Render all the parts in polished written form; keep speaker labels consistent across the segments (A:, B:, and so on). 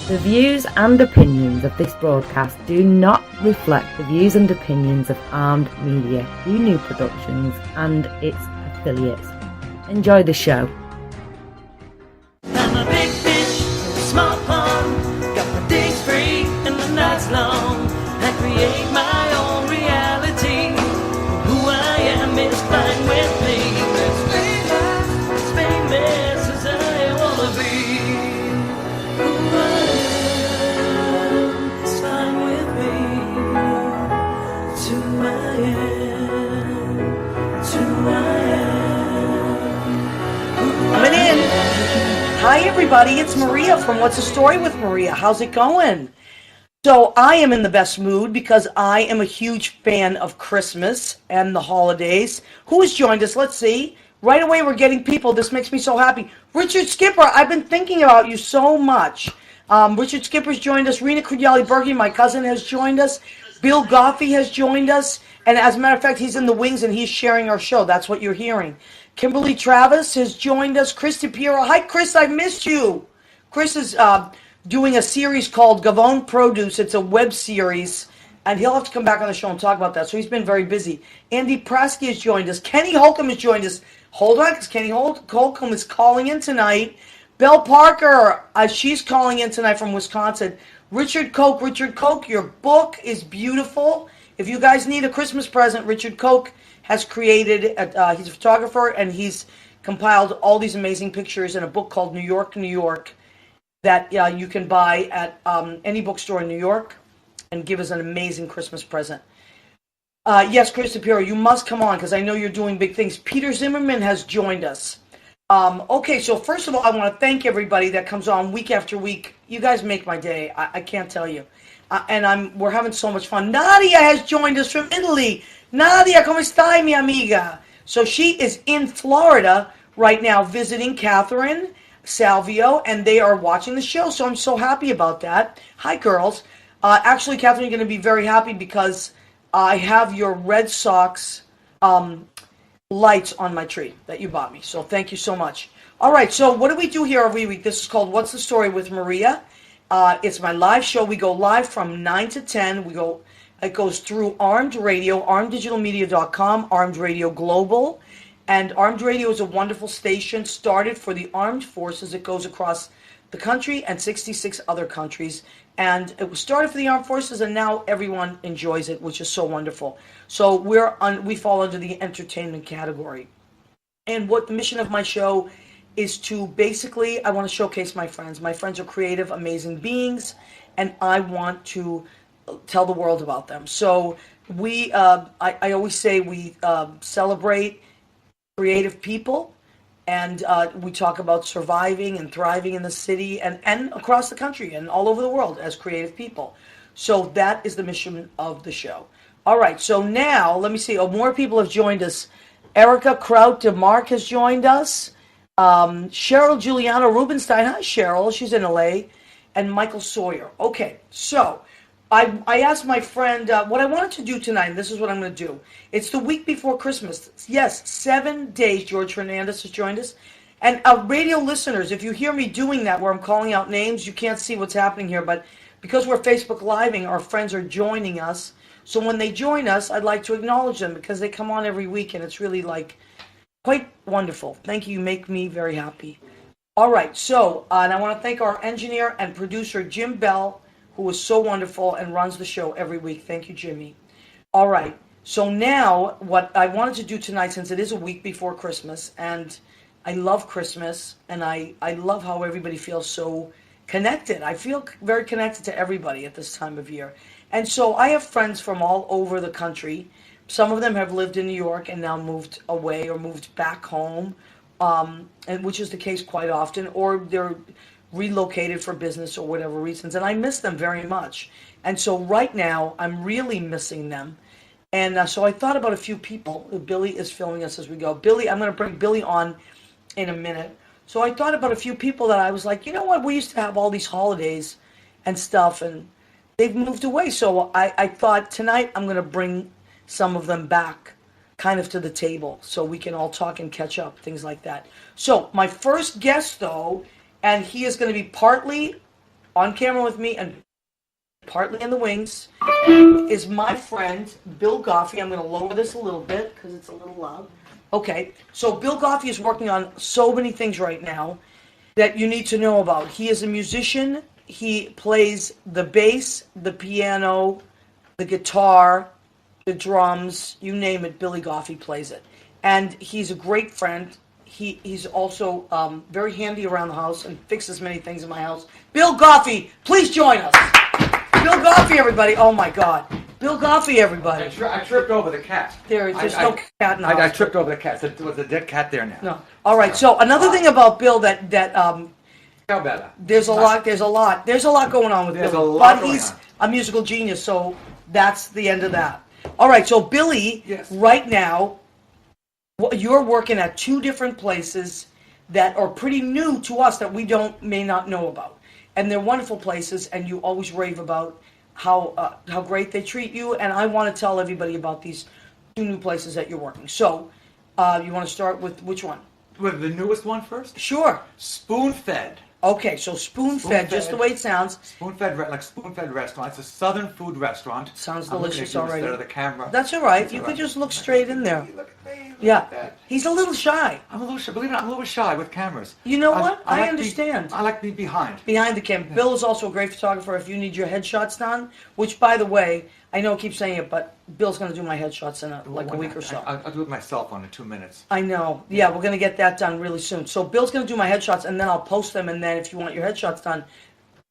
A: The views and opinions of this broadcast do not reflect the views and opinions of Armed Media, New Productions and its affiliates. Enjoy the show.
B: I'm a big fish in a small pond, got my days free and the nights long. I create my own reality. Who I am is fine with me. As famous as I wanna be. Who I am is fine with me. It's who I am. It's who I am.
C: Coming in. Hi everybody, it's Maria from What's the Story with Maria. How's it going? So I am in the best mood because I am a huge fan of Christmas and the holidays. Who has joined us? Let's see. Right away we're getting people. This makes me so happy. Richard Skipper, I've been thinking about you so much. Richard Skipper's joined us. Rena Crudeli-Berge, my cousin, has joined us. Bill Goffi has joined us. And as a matter of fact, he's in the wings and he's sharing our show. That's what you're hearing. Kimberly Travis has joined us. Chris DePiero. Hi, Chris. I missed you. Chris is doing a series called Gavone Produce. It's a web series, and he'll have to come back on the show and talk about that. So he's been very busy. Andy Prasky has joined us. Kenny Holcomb has joined us. Hold on, because Kenny Holcomb is calling in tonight. Belle Parker, she's calling in tonight from Wisconsin. Richard Koch, your book is beautiful. If you guys need a Christmas present, Richard Koch has created, he's a photographer, and he's compiled all these amazing pictures in a book called New York, New York, that you can buy at any bookstore in New York and give as an amazing Christmas present. Yes, Chris DePiero, you must come on because I know you're doing big things. Peter Zimmerman has joined us. Okay, so first of all, I want to thank everybody that comes on week after week. You guys make my day. I can't tell you. And we're having so much fun. Nadia has joined us from Italy. Nadia, come stai, mi amiga? So she is in Florida right now visiting Catherine Salvio, and they are watching the show. So I'm so happy about that. Hi, girls. Actually, Catherine, you're going to be very happy because I have your Red Sox lights on my tree that you bought me. So thank you so much. All right, so what do we do here every week? This is called What's the Story with Maria. It's my live show. We go live from 9 to 10. It goes through Armed Radio, armeddigitalmedia.com, Armed Radio Global. And Armed Radio is a wonderful station started for the armed forces. It goes across the country and 66 other countries. And it was started for the armed forces, and now everyone enjoys it, which is so wonderful. So we fall under the entertainment category. And what the mission of my show is to basically, I want to showcase my friends. My friends are creative, amazing beings, and I want to tell the world about them. So I always say we celebrate creative people, and we talk about surviving and thriving in the city and across the country and all over the world as creative people. So that is the mission of the show. All right, so now, let me see. More people have joined us. Erica Kraut DeMark has joined us. Cheryl Giuliano Rubenstein. Hi, Cheryl. She's in LA. And Michael Sawyer. Okay, so I asked my friend what I wanted to do tonight, and this is what I'm going to do. It's the week before Christmas. Yes, 7 days. George Fernandez has joined us. And radio listeners, if you hear me doing that where I'm calling out names, you can't see what's happening here, but because we're Facebook Living, our friends are joining us. So when they join us, I'd like to acknowledge them because they come on every week, and it's really quite wonderful. Thank you. You make me very happy. All right, so and I want to thank our engineer and producer, Jim Bell, who is so wonderful and runs the show every week. Thank you, Jimmy. All right, so now what I wanted to do tonight, since it is a week before Christmas, and I love Christmas, and I love how everybody feels so connected. I feel very connected to everybody at this time of year. And so I have friends from all over the country. Some of them have lived in New York and now moved away or moved back home, and which is the case quite often, or they're relocated for business or whatever reasons, and I miss them very much. And so right now, I'm really missing them. And so I thought about a few people. Billy is filming us as we go. Billy, I'm going to bring Billy on in a minute. So I thought about a few people that I was like, you know what, we used to have all these holidays and stuff, and they've moved away. So I thought tonight I'm going to bring some of them back kind of to the table so we can all talk and catch up, things like that. So my first guest, though, and he is going to be partly on camera with me and partly in the wings is my friend Bill Goffi. I'm going to lower this a little bit because it's a little loud. Okay, so Bill Goffi is working on so many things right now that you need to know about. He is a musician. He plays the bass, the piano, the guitar, the drums, you name it, Billy Goffi plays it. And he's a great friend. He's also very handy around the house and fixes many things in my house. Bill Goffi, please join us. Bill Goffi, everybody. Oh, my God. Bill Goffi, everybody.
D: I tripped over the cat.
C: There's no cat in the house.
D: I tripped over the cat. There was a dead cat there now.
C: No. All right, so another thing about Bill that
D: better.
C: there's a lot going on with
D: There's
C: Billy.
D: a lot
C: But
D: going
C: he's
D: on.
C: a musical genius, so that's the end of that. All right, so Billy,
D: Yes.
C: right now, you're working at two different places that are pretty new to us that we may not know about, and they're wonderful places. And you always rave about how great they treat you. And I want to tell everybody about these two new places that you're working. So, you want to start with which one?
D: With the newest one first?
C: Sure.
D: Spoon Fed.
C: Okay, so spoon-fed, just the way it sounds.
D: Spoon Fed restaurant. It's a southern food restaurant.
C: Sounds
D: I'm looking
C: delicious
D: at you
C: already.
D: Instead of the camera.
C: That's all right.
D: That's
C: You
D: all
C: could
D: right.
C: just look straight in there.
D: Look at me. Look
C: Yeah.
D: at that.
C: He's a little shy.
D: I'm a little shy. Believe it or not, I'm a little shy with cameras.
C: You know what? I
D: like
C: understand.
D: I like to be behind.
C: Behind the camera. Bill is also a great photographer if you need your headshots done, which, by the way, I know I keep saying it, but Bill's going to do my headshots in a week or so.
D: I'll do it myself on in 2 minutes.
C: I know. Yeah, we're going to get that done really soon. So Bill's going to do my headshots, and then I'll post them, and then if you want your headshots done,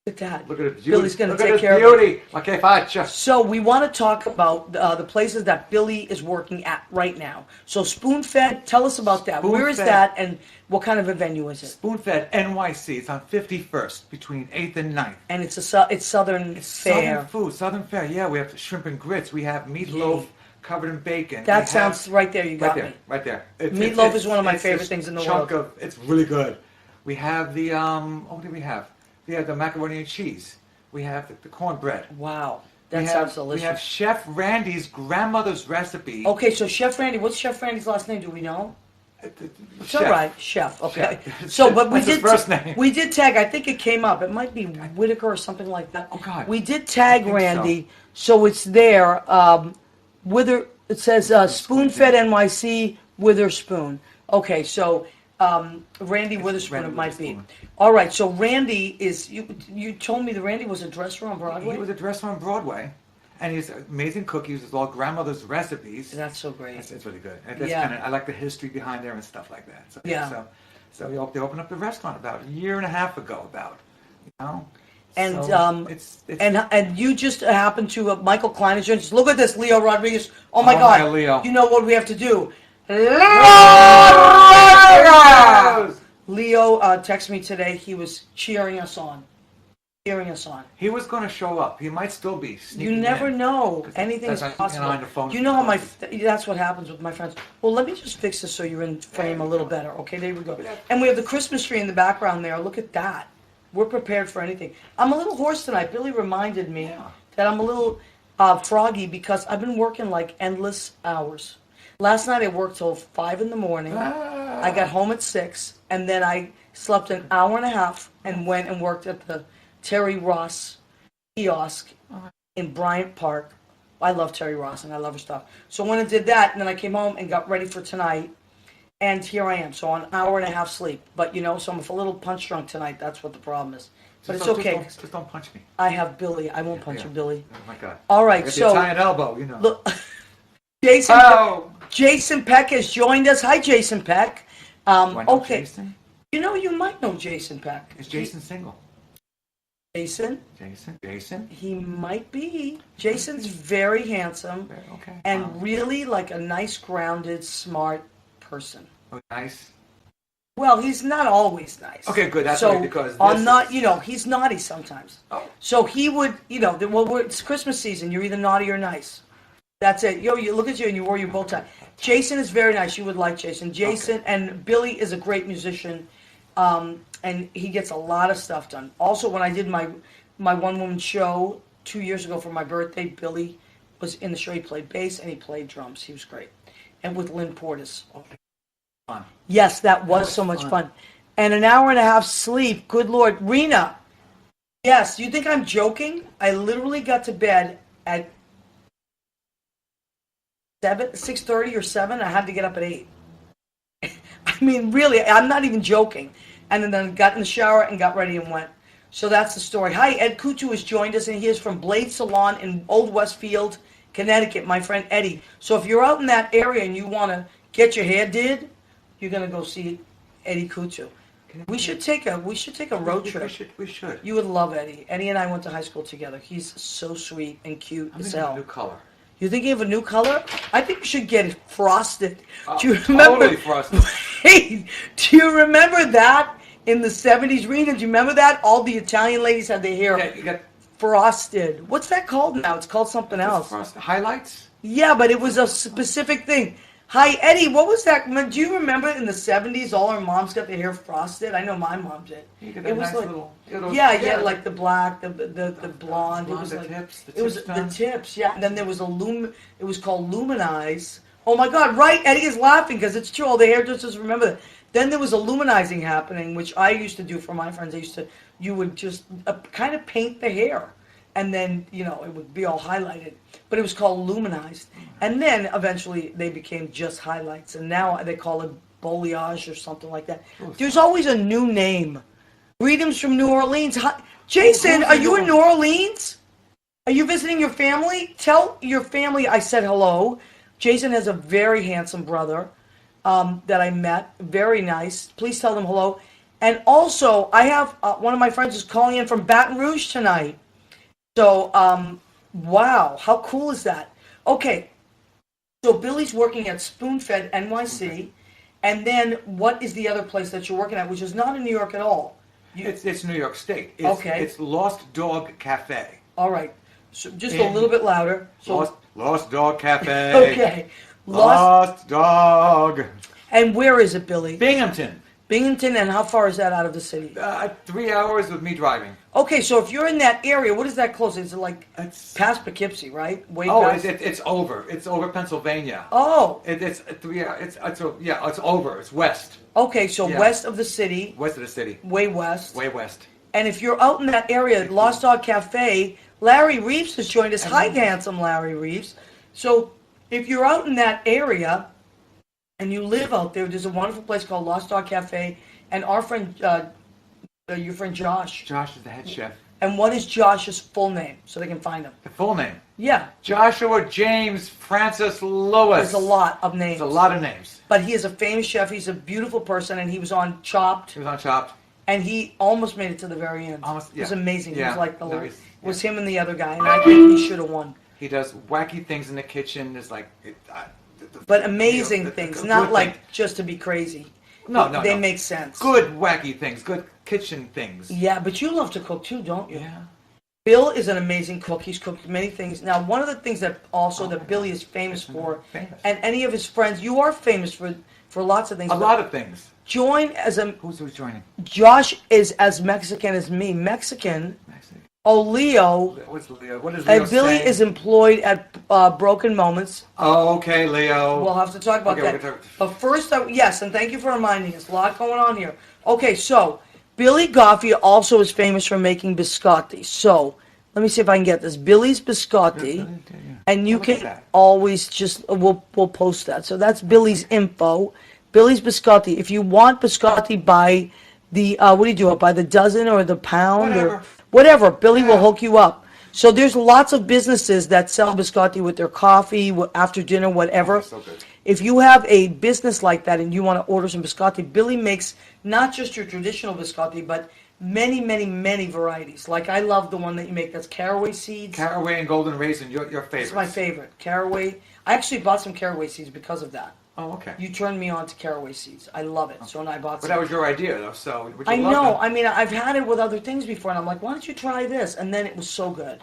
C: look at that.
D: Look at the beauty.
C: Billy's going to
D: Look at
C: take
D: this
C: care of it.
D: beauty. Okay, fine. Just
C: So we want to talk about the places that Billy is working at right now. So Spoon Fed, tell us about that.
D: Spoon
C: Where is
D: Fed.
C: that, and what kind of a venue is it?
D: Spoon Fed NYC. It's on 51st between 8th and 9th.
C: And it's it's Southern fare.
D: Southern food, Southern fare. Yeah, we have shrimp and grits. We have meatloaf covered in bacon.
C: That
D: We
C: sounds
D: have-
C: right there. You got
D: right there,
C: me.
D: right there.
C: Meatloaf is one of my
D: it's
C: favorite
D: this
C: things in the
D: chunk
C: world.
D: It's really good. We have the what do we have? We have the macaroni and cheese. We have the cornbread.
C: Wow, that
D: We
C: sounds
D: have,
C: delicious.
D: We have Chef Randy's grandmother's recipe.
C: Okay, so Chef Randy, what's Chef Randy's last name? Do we know? It's all right, Chef. Okay.
D: Chef.
C: So, but we
D: That's his
C: did
D: first name.
C: we did tag. I think it came up. It might be Whitaker or something like that.
D: Oh, God.
C: We did tag
D: I think
C: Randy, so it's there. It says Spoon Fed NYC Witherspoon. Okay, so Randy Witherspoon
D: Randy
C: it might be.
D: Witherspoon.
C: All right, so Randy is you told me that Randy was a dresser on Broadway.
D: He was a dresser on Broadway, and he's an amazing cook. He uses all grandmother's recipes.
C: That's so great.
D: It's really good. And that's
C: Yeah.
D: kinda, I like the history behind there and stuff like that. So,
C: Yeah.
D: So they opened up the restaurant about a year and a half ago. You know.
C: And
D: So it's
C: and you just happen to Michael Klein is just look at this Leo Rodriguez. Oh my
D: Oh,
C: God!
D: my Leo.
C: You know what we have to do? Leo texted me today. He was cheering us on.
D: He was going to show up. He might still be.
C: You
D: sneaking
C: never
D: in.
C: know.
D: 'Cause
C: Anything's
D: that's-
C: possible.
D: and on the phone
C: You know how
D: with
C: that's what happens with my friends. Well, let me just fix this so you're in frame a little better. Okay, there we go. And we have the Christmas tree in the background there. Look at that. We're prepared for anything. I'm a little hoarse tonight. Billy reminded me that I'm a little froggy because I've been working like endless hours. Last night I worked till 5 in the morning. I got home at 6, and then I slept an hour and a half and went and worked at the Terry Ross kiosk in Bryant Park. I love Terry Ross and I love her stuff. So when I did that, and then I came home and got ready for tonight, and here I am. So an hour and a half sleep. But so I'm a little punch drunk tonight. That's what the problem is. But it's okay.
D: Just don't punch me.
C: I have Billy. I won't punch you, Billy.
D: Oh my God.
C: All right,
D: With
C: so
D: the Italian elbow, you know.
C: look, Jason.
D: Oh.
C: Jason Peck has joined us. Hi, Jason Peck.
D: Do I know
C: Okay.
D: Jason?
C: You might know Jason Peck.
D: Is Jason single?
C: Jason?
D: Jason?
C: He might be. Jason's very handsome
D: Okay.
C: and really like a nice, grounded, smart person.
D: Oh, nice.
C: Well, he's not always nice.
D: Okay, good. That's
C: so
D: right, because
C: on
D: this
C: not,
D: is-
C: he's naughty sometimes.
D: Oh.
C: So he would, it's Christmas season. You're either naughty or nice. That's it. You look at you and you wore your bow tie. Jason is very nice. You would like Jason. Jason and Billy is a great musician, and he gets a lot of stuff done. Also, when I did my one-woman show 2 years ago for my birthday, Billy was in the show. He played bass and he played drums. He was great. And with Lynn Portis.
D: Fun.
C: Yes, that was so much fun. And an hour and a half sleep. Good Lord. Rena, Yes, you think I'm joking? I literally got to bed at 6:30 or 7. I had to get up at 8. I mean, really, I'm not even joking. And then got in the shower and got ready and went. So that's the story. Hi, Ed Kutu has joined us, and he is from Blade Salon in Old Westfield, Connecticut, my friend Eddie. So if you're out in that area and you want to get your hair did, you're going to go see Eddie Kutu. We should take a road trip.
D: We should.
C: You would love Eddie. Eddie and I went to high school together. He's so sweet and cute
D: I'm
C: as
D: thinking of
C: hell.
D: a new color.
C: You thinking of a new color? I think you should get it frosted. Do you remember?
D: Totally frosted.
C: Wait, do you remember that in the 70s, Rena? Do you remember that? All the Italian ladies had their hair
D: Yeah, you got
C: frosted. What's that called now? It's called something else.
D: frosted highlights.
C: Yeah, but it was a specific thing. Hi, Eddie. What was that? Do you remember in the 70s all our moms got their hair frosted? I know my mom did.
D: You get
C: It
D: that
C: was
D: nice
C: like,
D: little,
C: yeah, like the black, the blonde. It was
D: the
C: like
D: tips,
C: it was
D: done.
C: the tips, yeah. And then there was it was called Luminize. Oh my God, right? Eddie is laughing because it's true. All the hairdressers remember that. Then there was a luminizing happening, which I used to do for my friends. You would just kind of paint the hair, and then it would be all highlighted. But it was called luminized, and then eventually they became just highlights, and now they call it balayage or something like that. There's always a new name. Greetings from New Orleans. Hi, Jason, are you in New Orleans? Are you visiting your family? Tell your family I said hello. Jason has a very handsome brother that I met. Very nice. Please tell them hello. And also, I have one of my friends is calling in from Baton Rouge tonight. So, wow, how cool is that? Okay, so Billy's working at Spoonfed NYC. And then what is the other place that you're working at, which is not in New York at all?
D: It's New York State.
C: Okay.
D: It's Lost Dog Cafe.
C: All right. So just a little bit louder. So,
D: Lost Dog Cafe.
C: okay.
D: Lost Dog.
C: And where is it, Billy?
D: Binghamton.
C: Binghamton, and how far is that out of the city?
D: 3 hours with me driving.
C: Okay, so if you're in that area, what is that close? Is it like
D: It's
C: past Poughkeepsie, right? Way
D: oh,
C: past?
D: it's over. It's over Pennsylvania.
C: Oh,
D: It's 3 hours. It's over. It's west.
C: okay, so
D: Yeah.
C: west of the city,
D: West of the city.
C: way west.
D: Way west.
C: And if you're out in that area, Lost Dog Cafe, Larry Reeves has joined us. Hi, handsome Larry Reeves. So if you're out in that area and you live out there, there's a wonderful place called Lost Dog Cafe. And our friend, your friend Josh.
D: Josh is the head chef.
C: And what is Josh's full name so they can find him?
D: The full name.
C: Yeah,
D: Joshua James Francis Lewis.
C: there's a lot of names.
D: There's a lot of names.
C: But he is a famous chef. He's a beautiful person, and he was on Chopped,
D: He was on Chopped.
C: and he almost made it to the very end.
D: Almost,
C: It was
D: yeah.
C: amazing. He
D: Yeah.
C: was like
D: No, he's-
C: it was him and the other guy, and I think he should have won.
D: He does wacky things in the kitchen. There's like,
C: But amazing
D: the
C: things,
D: good
C: not like
D: things.
C: just to be crazy.
D: No,
C: They
D: no.
C: make sense.
D: Good wacky things. Good kitchen things.
C: Yeah, but you love to cook too, don't you?
D: Yeah.
C: Bill is an amazing cook. He's cooked many things. Now, one of the things that Billy is famous for,
D: Famous.
C: and any of his friends, you are famous for lots of things.
D: A
C: but
D: lot of things.
C: Join as a
D: Who's joining?
C: Josh is as Mexican as me. Mexican.
D: Mexican.
C: Oh, Leo.
D: What's Leo? What is Leo
C: And Billy
D: saying?
C: is employed at Broken Moments.
D: Oh, okay, Leo.
C: We'll have to talk about
D: Okay,
C: that.
D: we're gonna talk-
C: But first, yes, and thank you for reminding us. A lot going on here. Okay, so Billy Goffi also is famous for making biscotti. So let me see if I can get this. Billy's Biscotti, and you
D: Look at
C: can
D: that.
C: always just we'll post that. So that's Billy's info. Billy's Biscotti. If you want biscotti by the what do you do it by the dozen or the pound or whatever, Billy will hook you up. So there's lots of businesses that sell biscotti with their coffee after dinner, whatever.
D: So good.
C: If you have a business like that and you want to order some biscotti, Billy makes not just your traditional biscotti, but many, many, many varieties. Like I love the one that you make that's caraway seeds.
D: Caraway and golden raisin, your favorite.
C: It's my favorite. Caraway. I actually bought some caraway seeds because of that.
D: Oh, okay.
C: You turned me on to caraway seeds. I love it. So and I bought
D: But
C: some.
D: that was your idea, though, so would you
C: I
D: love
C: know.
D: them?
C: I mean, I've had it with other things before, and I'm like, why don't you try this? And then it was so good.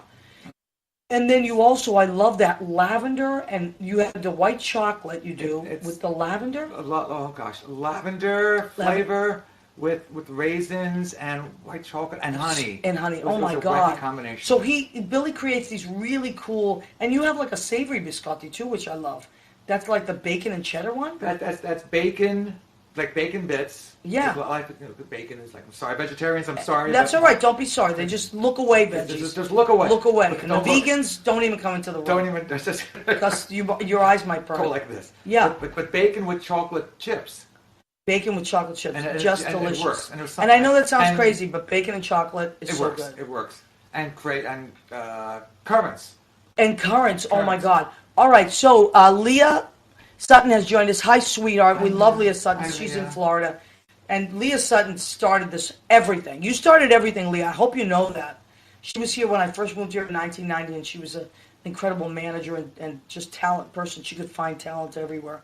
C: And then you also, I love that lavender, and you have the white chocolate you do
D: It's-
C: with the lavender.
D: Oh gosh, lavender flavor with raisins and white chocolate and honey.
C: And honey.
D: It
C: Oh
D: was
C: my
D: a wacky
C: God.
D: combination.
C: So Billy creates these really cool, and you have like a savory biscotti too, which I love. That's like the bacon and cheddar one.
D: that's bacon, like bacon bits.
C: Yeah.
D: I like the bacon is like, I'm sorry, vegetarians, I'm sorry.
C: That's all right. Don't be sorry. They just look away, veggies.
D: Just look away.
C: Look away.
D: Look,
C: And the vegans don't even come into the room.
D: Don't even, just
C: Because your eyes might burn.
D: go like this.
C: Yeah.
D: But bacon with chocolate chips.
C: Bacon with chocolate chips.
D: And
C: just
D: it
C: delicious.
D: works.
C: And I know that sounds crazy, but bacon and chocolate is
D: it
C: so
D: works.
C: good.
D: It works. And currants.
C: And currants. Oh my God. All right. So Leah Sutton has joined us. Hi, sweetheart. We love Leah Sutton.
D: Hi,
C: She's
D: Leah.
C: in Florida. And Leah Sutton started this everything. You started everything, Leah. I hope you know that. She was here when I first moved here in 1990, and she was an incredible manager and just talent person. She could find talent everywhere.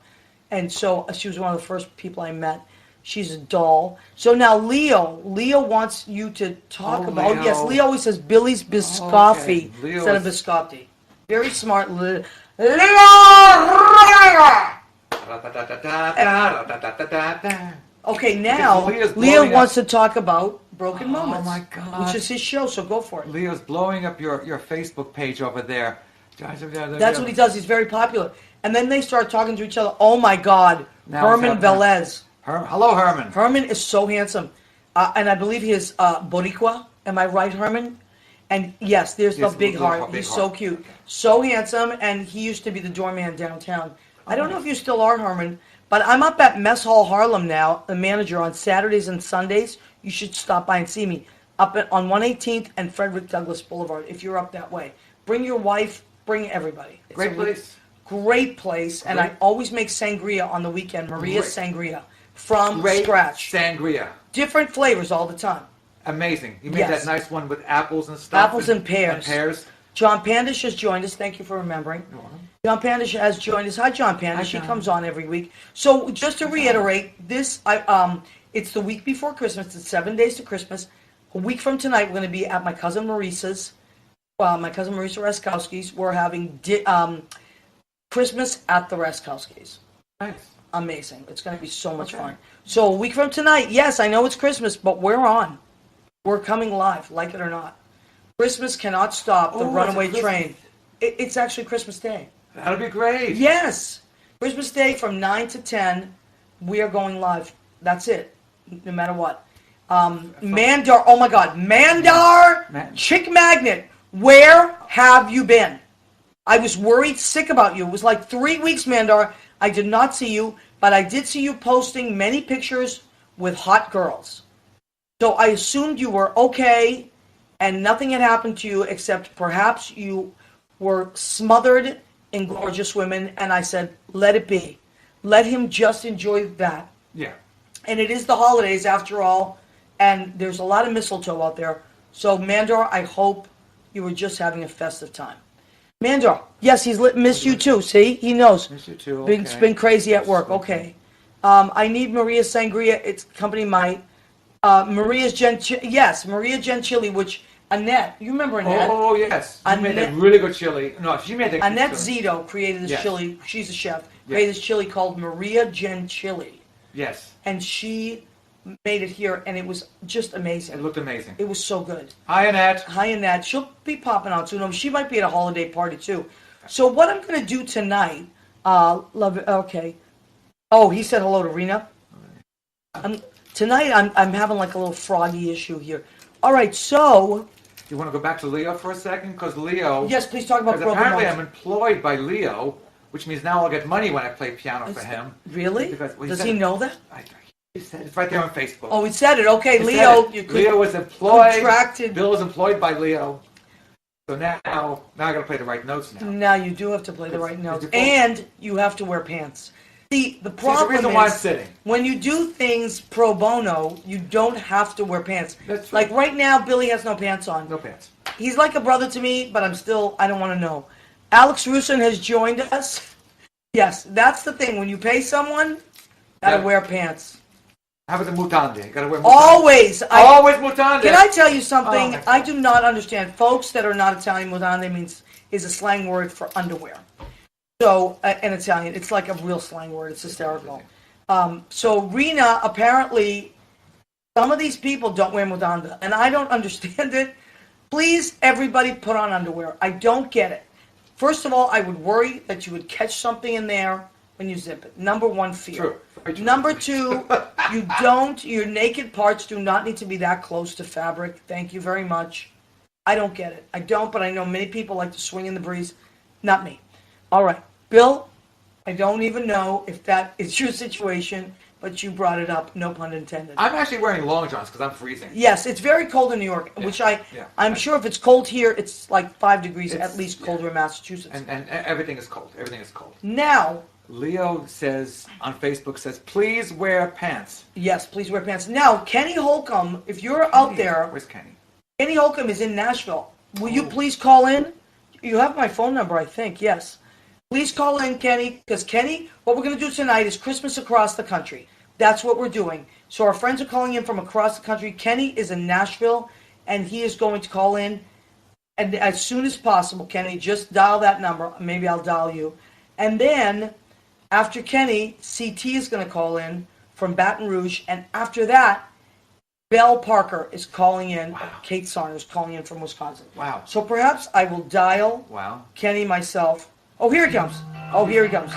C: And so she was one of the first people I met. She's a doll. So now Leo wants you to talk about.
D: Leo.
C: Oh, yes, Leo always says Billy's Biscotti
D: Leo
C: instead of
D: is-
C: Biscotti. Very smart, Leo. Okay, now
D: Leo's
C: Leo
D: blowing
C: wants
D: up.
C: to talk about Broken
D: Oh,
C: Moments,
D: my God.
C: which is his show. So go for it.
D: Leo's blowing up your Facebook page over there.
C: That's what he does. He's very popular. And then they start talking to each other. Oh my God,
D: Now
C: Herman
D: it's happening.
C: Velez.
D: Hello, Herman.
C: Herman is so handsome, and I believe he is Boricua. Am I right, Herman? And yes, there's
D: Yes,
C: the big
D: little
C: heart.
D: big
C: He's
D: heart.
C: so cute, so handsome, and he used to be the doorman downtown. I don't know if you still are, Herman, but I'm up at Mess Hall Harlem now, the manager, on Saturdays and Sundays. You should stop by and see me up on 118th and Frederick Douglass Boulevard if you're up that way. Bring your wife, bring everybody. It's
D: Great
C: a
D: place.
C: Great place, and I
D: Great.
C: always make sangria on the weekend. Maria
D: Great.
C: Sangria from
D: Great
C: scratch.
D: sangria.
C: Different flavors all the time.
D: Amazing. You made
C: Yes.
D: that nice one with apples and stuff.
C: Apples and pears.
D: pears.
C: John Pandish has joined us. Thank you for remembering. John Pandish has joined us. Hi, John Pandish. He
D: John.
C: comes on every week. So just to reiterate, it's the week before Christmas. It's 7 days to Christmas. A week from tonight, we're going to be at my cousin Maurice's. My cousin Marisa Raskowski's. We're having Christmas at the Raskowski's.
D: Nice.
C: Amazing. It's going to be so much fun. So a week from tonight, yes, I know it's Christmas, but we're on. We're coming live, like it or not. Christmas cannot stop the
D: Oh,
C: runaway
D: it's a
C: train. It's actually Christmas Day.
D: That'll be great.
C: Yes. Christmas Day from 9 to 10, we are going live. That's it, no matter what. Mandar, oh my God, Mandar Chick Magnet, where have you been? I was worried sick about you. It was like 3 weeks, Mandar. I did not see you, but I did see you posting many pictures with hot girls. So I assumed you were okay and nothing had happened to you except perhaps you were smothered in gorgeous women, and I said, let it be. Let him just enjoy that.
D: Yeah.
C: And it is the holidays after all, and there's a lot of mistletoe out there. So Mandar, I hope you were just having a festive time. Mandar, yes, he's missed you too. See, he knows.
D: Miss you too.
C: It's been crazy at work. Okay. I need Maria Sangria. It's company my Maria Gentili, which Annette, you remember Annette?
D: Oh, yes. She made
C: Annette-
D: a really good chili. No, she made a
C: Annette
D: chili.
C: Zito created this
D: Yes.
C: chili. She's a chef.
D: Yes.
C: Created this chili called Maria Gentili,
D: Yes.
C: and she made it here, and it was just
D: It
C: amazing.
D: looked amazing.
C: It was so good.
D: Hi, Annette.
C: Hi, Annette. She'll be popping out soon. She might be at a holiday party too. So what I'm going to do tonight, love it. Okay. Oh, he said hello to Rena. Tonight I'm having like a little froggy issue here. All right, so
D: You want to go back to Leo for a second? Because Leo...
C: yes, please talk about
D: Because
C: Broken
D: apparently I'm
C: Moments.
D: employed by Leo, which means now I'll get money when I play piano for him.
C: Really?
D: Because- well,
C: Does
D: said
C: he
D: it.
C: know that?
D: He said it's right there on Facebook.
C: Oh, he said it. Okay,
D: He
C: Leo,
D: said it.
C: you could
D: Leo was employed.
C: contracted.
D: Bill is employed by Leo. So now I got to play the right notes now.
C: Now you do have to play the right notes,
D: before-
C: and you have to wear pants. See, the
D: See,
C: problem
D: the reason why I'm
C: is
D: sitting.
C: when you do things pro bono, you don't have to wear pants.
D: That's true.
C: Like right now, Billy has no pants on.
D: No pants.
C: He's like a brother to me, but I don't want to know. Alex Rusin has joined us. Yes, that's the thing. When you pay someone, gotta
D: Yeah.
C: wear pants.
D: How about the mutande? You got to wear mutande.
C: Always.
D: Always mutande.
C: Can I tell you something?
D: Oh,
C: I do not understand. Folks that are not Italian, mutande is a slang word for underwear. So, in Italian, it's like a real slang word. It's hysterical. So, Rena, apparently, some of these people don't wear mutanda, and I don't understand it. Please, everybody, put on underwear. I don't get it. First of all, I would worry that you would catch something in there when you zip it. Number one, fear.
D: True. Very true.
C: Number two, your naked parts do not need to be that close to fabric. Thank you very much. I don't get it. I don't, but I know many people like to swing in the breeze. Not me. All right. Bill, I don't even know if that is your situation, but you brought it up. No pun intended.
D: I'm actually wearing long johns because I'm freezing.
C: Yes, it's very cold in New York, which I'm sure if it's cold here, it's like 5 degrees at least colder in Massachusetts.
D: And everything is cold. Everything is cold.
C: Now,
D: Leo says on Facebook, please wear pants.
C: Yes, please wear pants. Now, Kenny Holcomb, if you're out there.
D: Where's Kenny?
C: Kenny Holcomb is in Nashville. Will you please call in? You have my phone number, I think, yes. Please call in, Kenny, because Kenny, what we're going to do tonight is Christmas across the country. That's what we're doing. So our friends are calling in from across the country. Kenny is in Nashville, and he is going to call in. And as soon as possible, Kenny, just dial that number. Maybe I'll dial you. And then, after Kenny, CT is going to call in from Baton Rouge. And after that, Belle Parker is calling in.
D: Wow.
C: Kate Sarner is calling in from Wisconsin.
D: Wow.
C: So perhaps I will dial Kenny myself. Oh, here he comes. Oh, here he comes.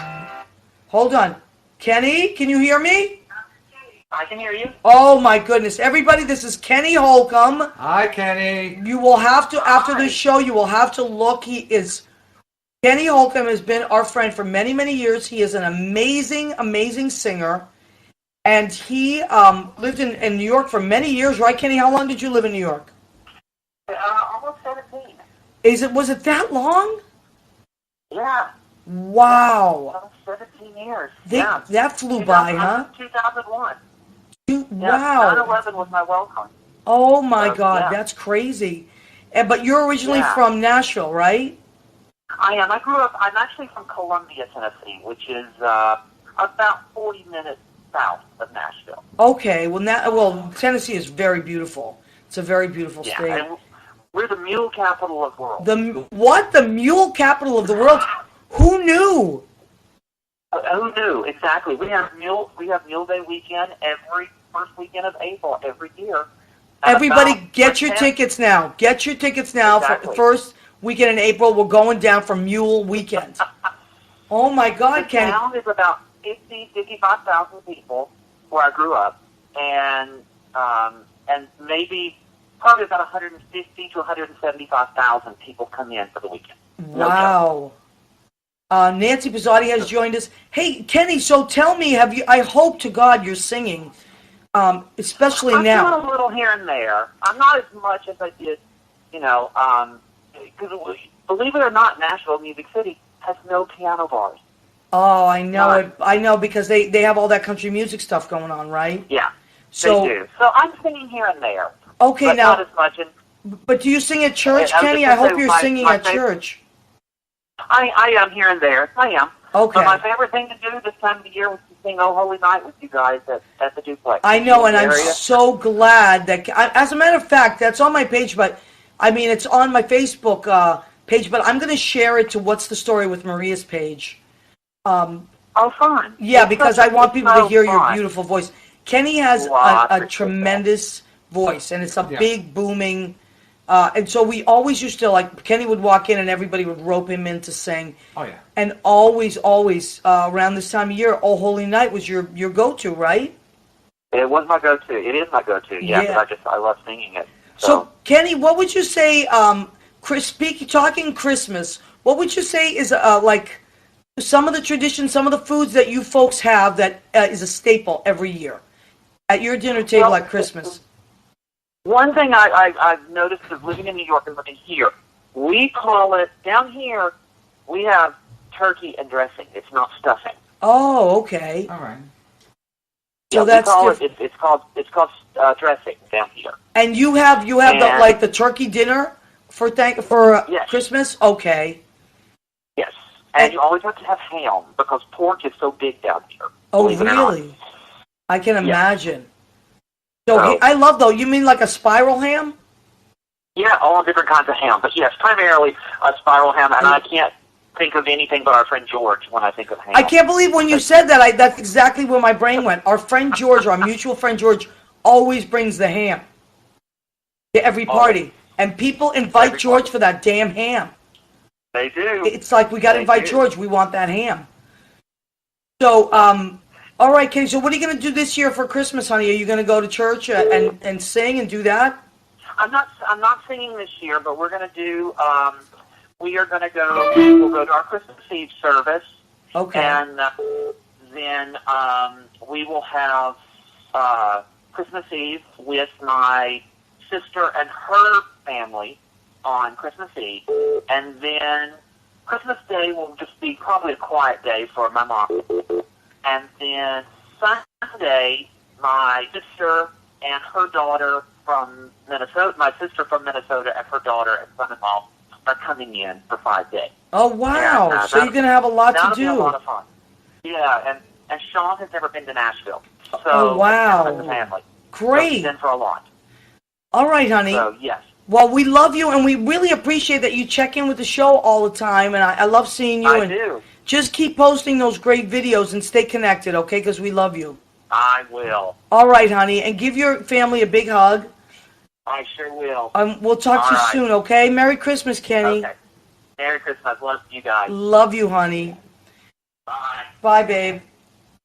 C: Hold on. Kenny, can you hear me?
E: I can hear you.
C: Oh, my goodness. Everybody, this is Kenny Holcomb.
D: Hi, Kenny.
C: You will have to, after this show, you will have to look. Kenny Holcomb has been our friend for many, many years. He is an amazing, amazing singer. And he lived in New York for many years, right, Kenny? How long did you live in New York?
E: Almost 17.
C: Was it that long?
E: Yeah.
C: Wow.
E: Almost 17 years.
C: That flew by, huh?
E: 2001.
C: Wow.
E: 9/11 was my welcome.
C: Oh, my God. That's crazy. But you're originally from Nashville, right?
E: I am. I'm actually from Columbia, Tennessee, which is about 40 minutes south of Nashville.
C: Okay. Well, Tennessee is very beautiful. It's a very beautiful state.
E: And we're the mule capital of the world.
C: The mule capital of the world? Who knew?
E: Who knew? Exactly. We have Mule Day weekend every first weekend of April every year.
C: Everybody, get your tickets now. Get your tickets now for the first weekend in April. We're going down for Mule Weekend. Oh my God, Kenny!
E: The town is about 55,000 people where I grew up, and maybe probably about 150 to 175,000 people come in for the weekend.
C: Wow. Nancy Pizzotti has joined us. Hey, Kenny, so tell me, I hope to God you're singing, especially now.
E: I'm doing a little here and there. I'm not as much as I did, because believe it or not, Nashville, Music City, has no piano bars.
C: Oh, I know it. I know because they have all that country music stuff going on, right?
E: Yeah, they do. So I'm singing here and there.
C: Okay,
E: but
C: now.
E: Not as much.
C: But do you sing at church, Kenny? I hope you're singing at church.
E: I am here and there. I am.
C: Okay.
E: But my favorite thing to do this time of the year was to sing "Oh Holy Night" with you guys at the duplex.
C: I know, and I'm so glad that. As a matter of fact, that's on my page, but I mean it's on my Facebook page. But I'm going to share it to What's the Story with Maria's page.
E: Oh, fun!
C: Yeah, because I want people to hear your beautiful voice. Kenny has a tremendous voice, and it's a big booming. And so we always used to, Kenny would walk in and everybody would rope him in to sing.
D: Oh, yeah.
C: And always, around this time of year, Oh Holy Night was your go-to, right?
E: It was my go-to. It is my go-to, because I love singing it.
C: So, Kenny, what would you say, talking Christmas, what would you say is, some of the traditions, some of the foods that you folks have that is a staple every year at your dinner table at Christmas?
E: One thing I've noticed is living in New York and living here, we call it, down here, we have turkey and dressing. It's not stuffing.
C: Oh, okay.
D: All right.
C: So that's
E: it's called dressing down here.
C: And you have the turkey dinner for Christmas? Okay.
E: Yes. And you always have to have ham because pork is so big down here.
C: Oh, really? I can imagine. So I love, though, you mean like a spiral ham?
E: Yeah, all different kinds of ham. But yes, primarily a spiral ham, and I can't think of anything but our friend George when I think of ham.
C: I can't believe when you said that, that's exactly where my brain went. Our friend George, our mutual friend George, always brings the ham to every party. And people invite George for that damn ham.
E: They do.
C: It's like, we got to invite George. We want that ham. So, all right, Katie. So, what are you going to do this year for Christmas, honey? Are you going to go to church and sing and do that?
E: I'm not singing this year, but we're going to do. We are going to go. We'll go to our Christmas Eve service,
C: Okay.
E: and then we will have Christmas Eve with my sister and her family on Christmas Eve, and then Christmas Day will just be probably a quiet day for my mom. And then Sunday, my sister and her daughter from Minnesota, my sister from Minnesota and her daughter and son-in-law are coming in for 5 days.
C: Oh wow!
E: And,
C: So you're going to have a lot to
E: that'll be a
C: do.
E: lot of fun. Yeah, and Sean has never been to Nashville. So
C: Oh, wow.
E: him and the family. So
C: Great.
E: he's in for a lot.
C: All right, honey.
E: So yes.
C: Well, we love you, and we really appreciate that you check in with the show all the time, and I love seeing you.
E: I
C: and
E: do.
C: Just keep posting those great videos and stay connected, okay? Because we love you.
E: I will.
C: All right, honey, and give your family a big hug.
E: I sure will.
C: We'll talk to you
E: All right.
C: soon, okay? Merry Christmas, Kenny.
E: Okay. Merry Christmas. Love you guys.
C: Love you, honey.
E: Bye.
C: Bye, babe.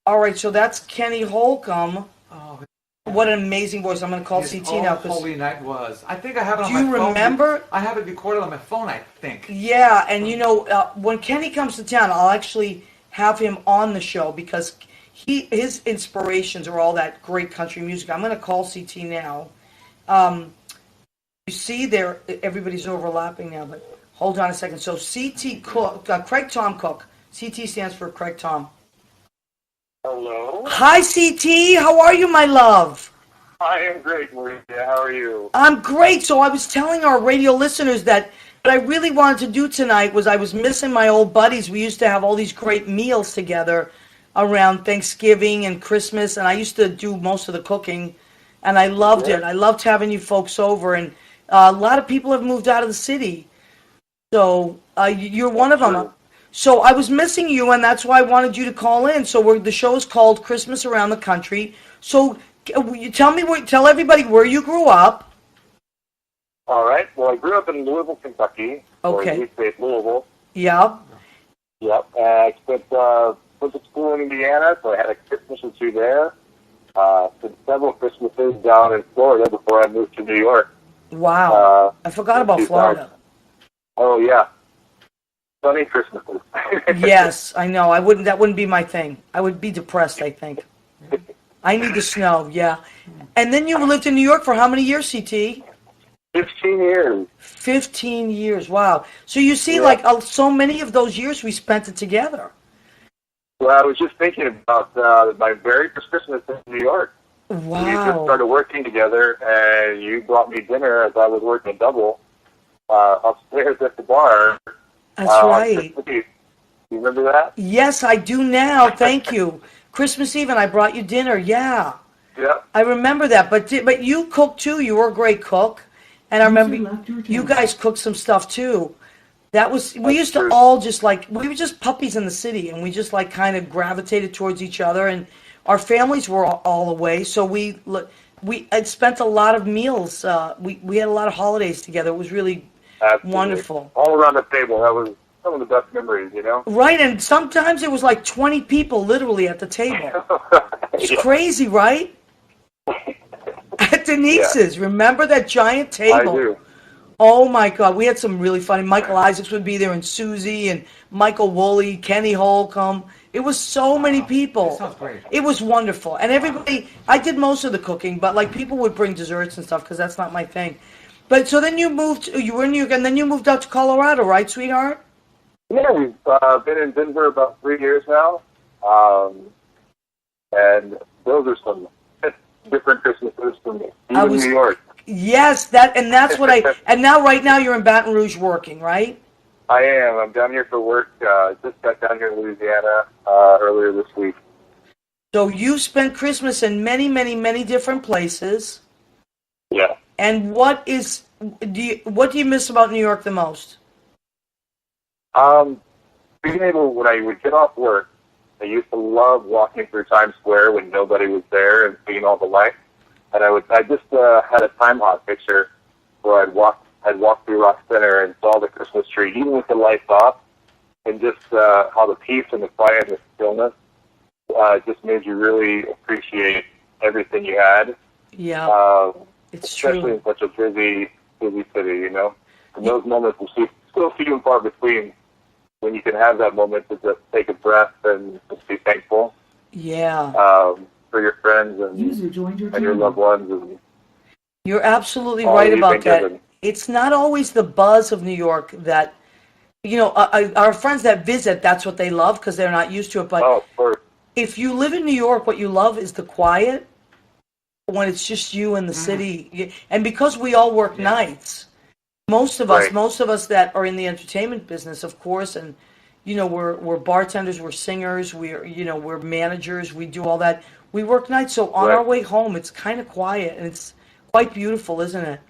C: All right, so that's Kenny Holcomb.
D: Oh,
C: What an amazing voice. I'm going to call
D: his
C: CT now.
D: Oh Holy Night was. I think I have it on
C: Do
D: my
C: you
D: phone.
C: remember?
D: I have it recorded on my phone, I think.
C: Yeah, and you know, when Kenny comes to town, I'll actually have him on the show because his inspirations are all that great country music. I'm going to call CT now. You see, there everybody's overlapping now, but hold on a second. So CT Cook, Craig Tom Cook. CT stands for Craig Tom.
F: Hello.
C: Hi, CT. How are you, my love?
F: I am great, Maria. How are you?
C: I'm great. So I was telling our radio listeners that what I really wanted to do tonight was I was missing my old buddies. We used to have all these great meals together around Thanksgiving and Christmas, and I used to do most of the cooking, and I loved it. I loved having you folks over, and a lot of people have moved out of the city. So you're one of them. So I was missing you, and that's why I wanted you to call in. So the show is called Christmas Around the Country. So you tell everybody where you grew up.
F: All right. Well, I grew up in Louisville, Kentucky.
C: Okay.
F: Or East State, Louisville.
C: Yeah.
F: Yep. And I went to school in Indiana, so I had a Christmas or two there. Spent several Christmases down in Florida before I moved to New York.
C: Wow. I forgot about
F: 2000.
C: Florida.
F: Oh, yeah. Sunny Christmases.
C: Yes, I know. That wouldn't be my thing. I would be depressed, I think. I need the snow, yeah. And then you lived in New York for how many years, CT?
F: 15 years.
C: 15 years, wow. So you see,
F: Yeah.
C: so many of those years we spent it together.
F: Well, I was just thinking about my very first Christmas in New York.
C: Wow.
F: We just started working together, and you brought me dinner as I was working a double upstairs at the bar.
C: That's right.
F: You remember that?
C: Yes, I do now. Thank you. Christmas Eve, and I brought you dinner. Yeah,
F: Yeah.
C: I remember that. But you cooked too. You were a great cook, and I remember you guys cooked some stuff too. We used to all we were just puppies in the city, and we just kind of gravitated towards each other, and our families were all away, so we had spent a lot of meals. We had a lot of holidays together. It was really
F: Absolutely.
C: wonderful.
F: All around the table. That was some of the best memories, you know?
C: Right, and sometimes it was 20 people literally at the table. It's
F: Yeah.
C: crazy, right? At Denise's, remember that giant table?
F: I do.
C: Oh my God, we had some really funny. Michael Isaacs would be there, and Susie, and Michael Woolley, Kenny Holcomb. It was so many people.
D: That sounds great.
C: It was wonderful, and everybody. I did most of the cooking, but people would bring desserts and stuff because that's not my thing. But so then you were in New York, and then you moved out to Colorado, right, sweetheart?
F: Yeah, we've been in Denver about 3 years now. And those are some different Christmases for me. Even New York.
C: Yes, that's what and right now you're in Baton Rouge working, right?
F: I am. I'm down here for work. Just got down here in Louisiana earlier this week.
C: So you spent Christmas in many, many, many different places.
F: Yeah.
C: And what do you miss about New York the most?
F: Being able, when I would get off work, I used to love walking through Times Square when nobody was there and seeing all the lights. And I just had a time hop picture where I'd walk through Rock Center and saw the Christmas tree, even with the lights off, and just how the peace and the quiet and the stillness just made you really appreciate everything you had.
C: Yeah, it's
F: Especially
C: true.
F: in such a busy city, you know. And those moments are still few and far between when you can have that moment to just take a breath and just be thankful
C: Yeah.
F: for your friends and your loved ones and
C: You're absolutely
F: all
C: right
F: you've
C: about
F: been
C: that.
F: given.
C: It's not always the buzz of New York that, our friends that visit, that's what they love because they're not used to it. But
F: Oh, of course.
C: if you live in New York, what you love is the quiet when it's just you in the
D: Mm.
C: city. And because we all work
D: Yeah.
C: nights, most of
F: Right.
C: us that are in the entertainment business, of course, and we're bartenders, we're singers, we're managers, we do all that. We work nights, so on
F: Right.
C: our way home, it's kind of quiet and it's quite beautiful, isn't it?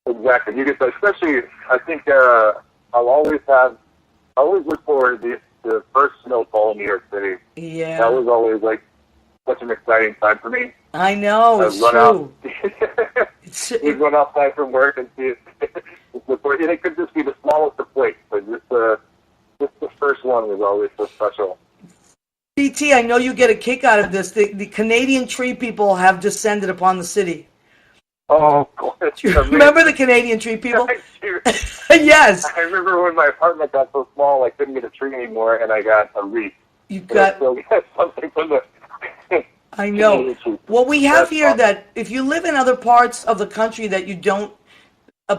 F: Exactly. You get that, especially, I think I always look forward to the first snowfall in New York City.
C: Yeah,
F: That was always like such an exciting time for me.
C: I know, it's true.
F: We'd run outside from work and see it. And it could just be the smallest of places, but just the first one was always so special.
C: CT, I know you get a kick out of this. The Canadian tree people have descended upon the city.
F: Oh, of course.
C: Do you remember the Canadian tree people? Yes.
F: I remember when my apartment got so small I couldn't get a tree anymore, and I got a wreath.
C: You
F: And I
C: got.
F: still got something from the.
C: I know.
F: Canadian tree.
C: What we have
F: That's
C: here
F: awesome.
C: that if you live in other parts of the country that you don't,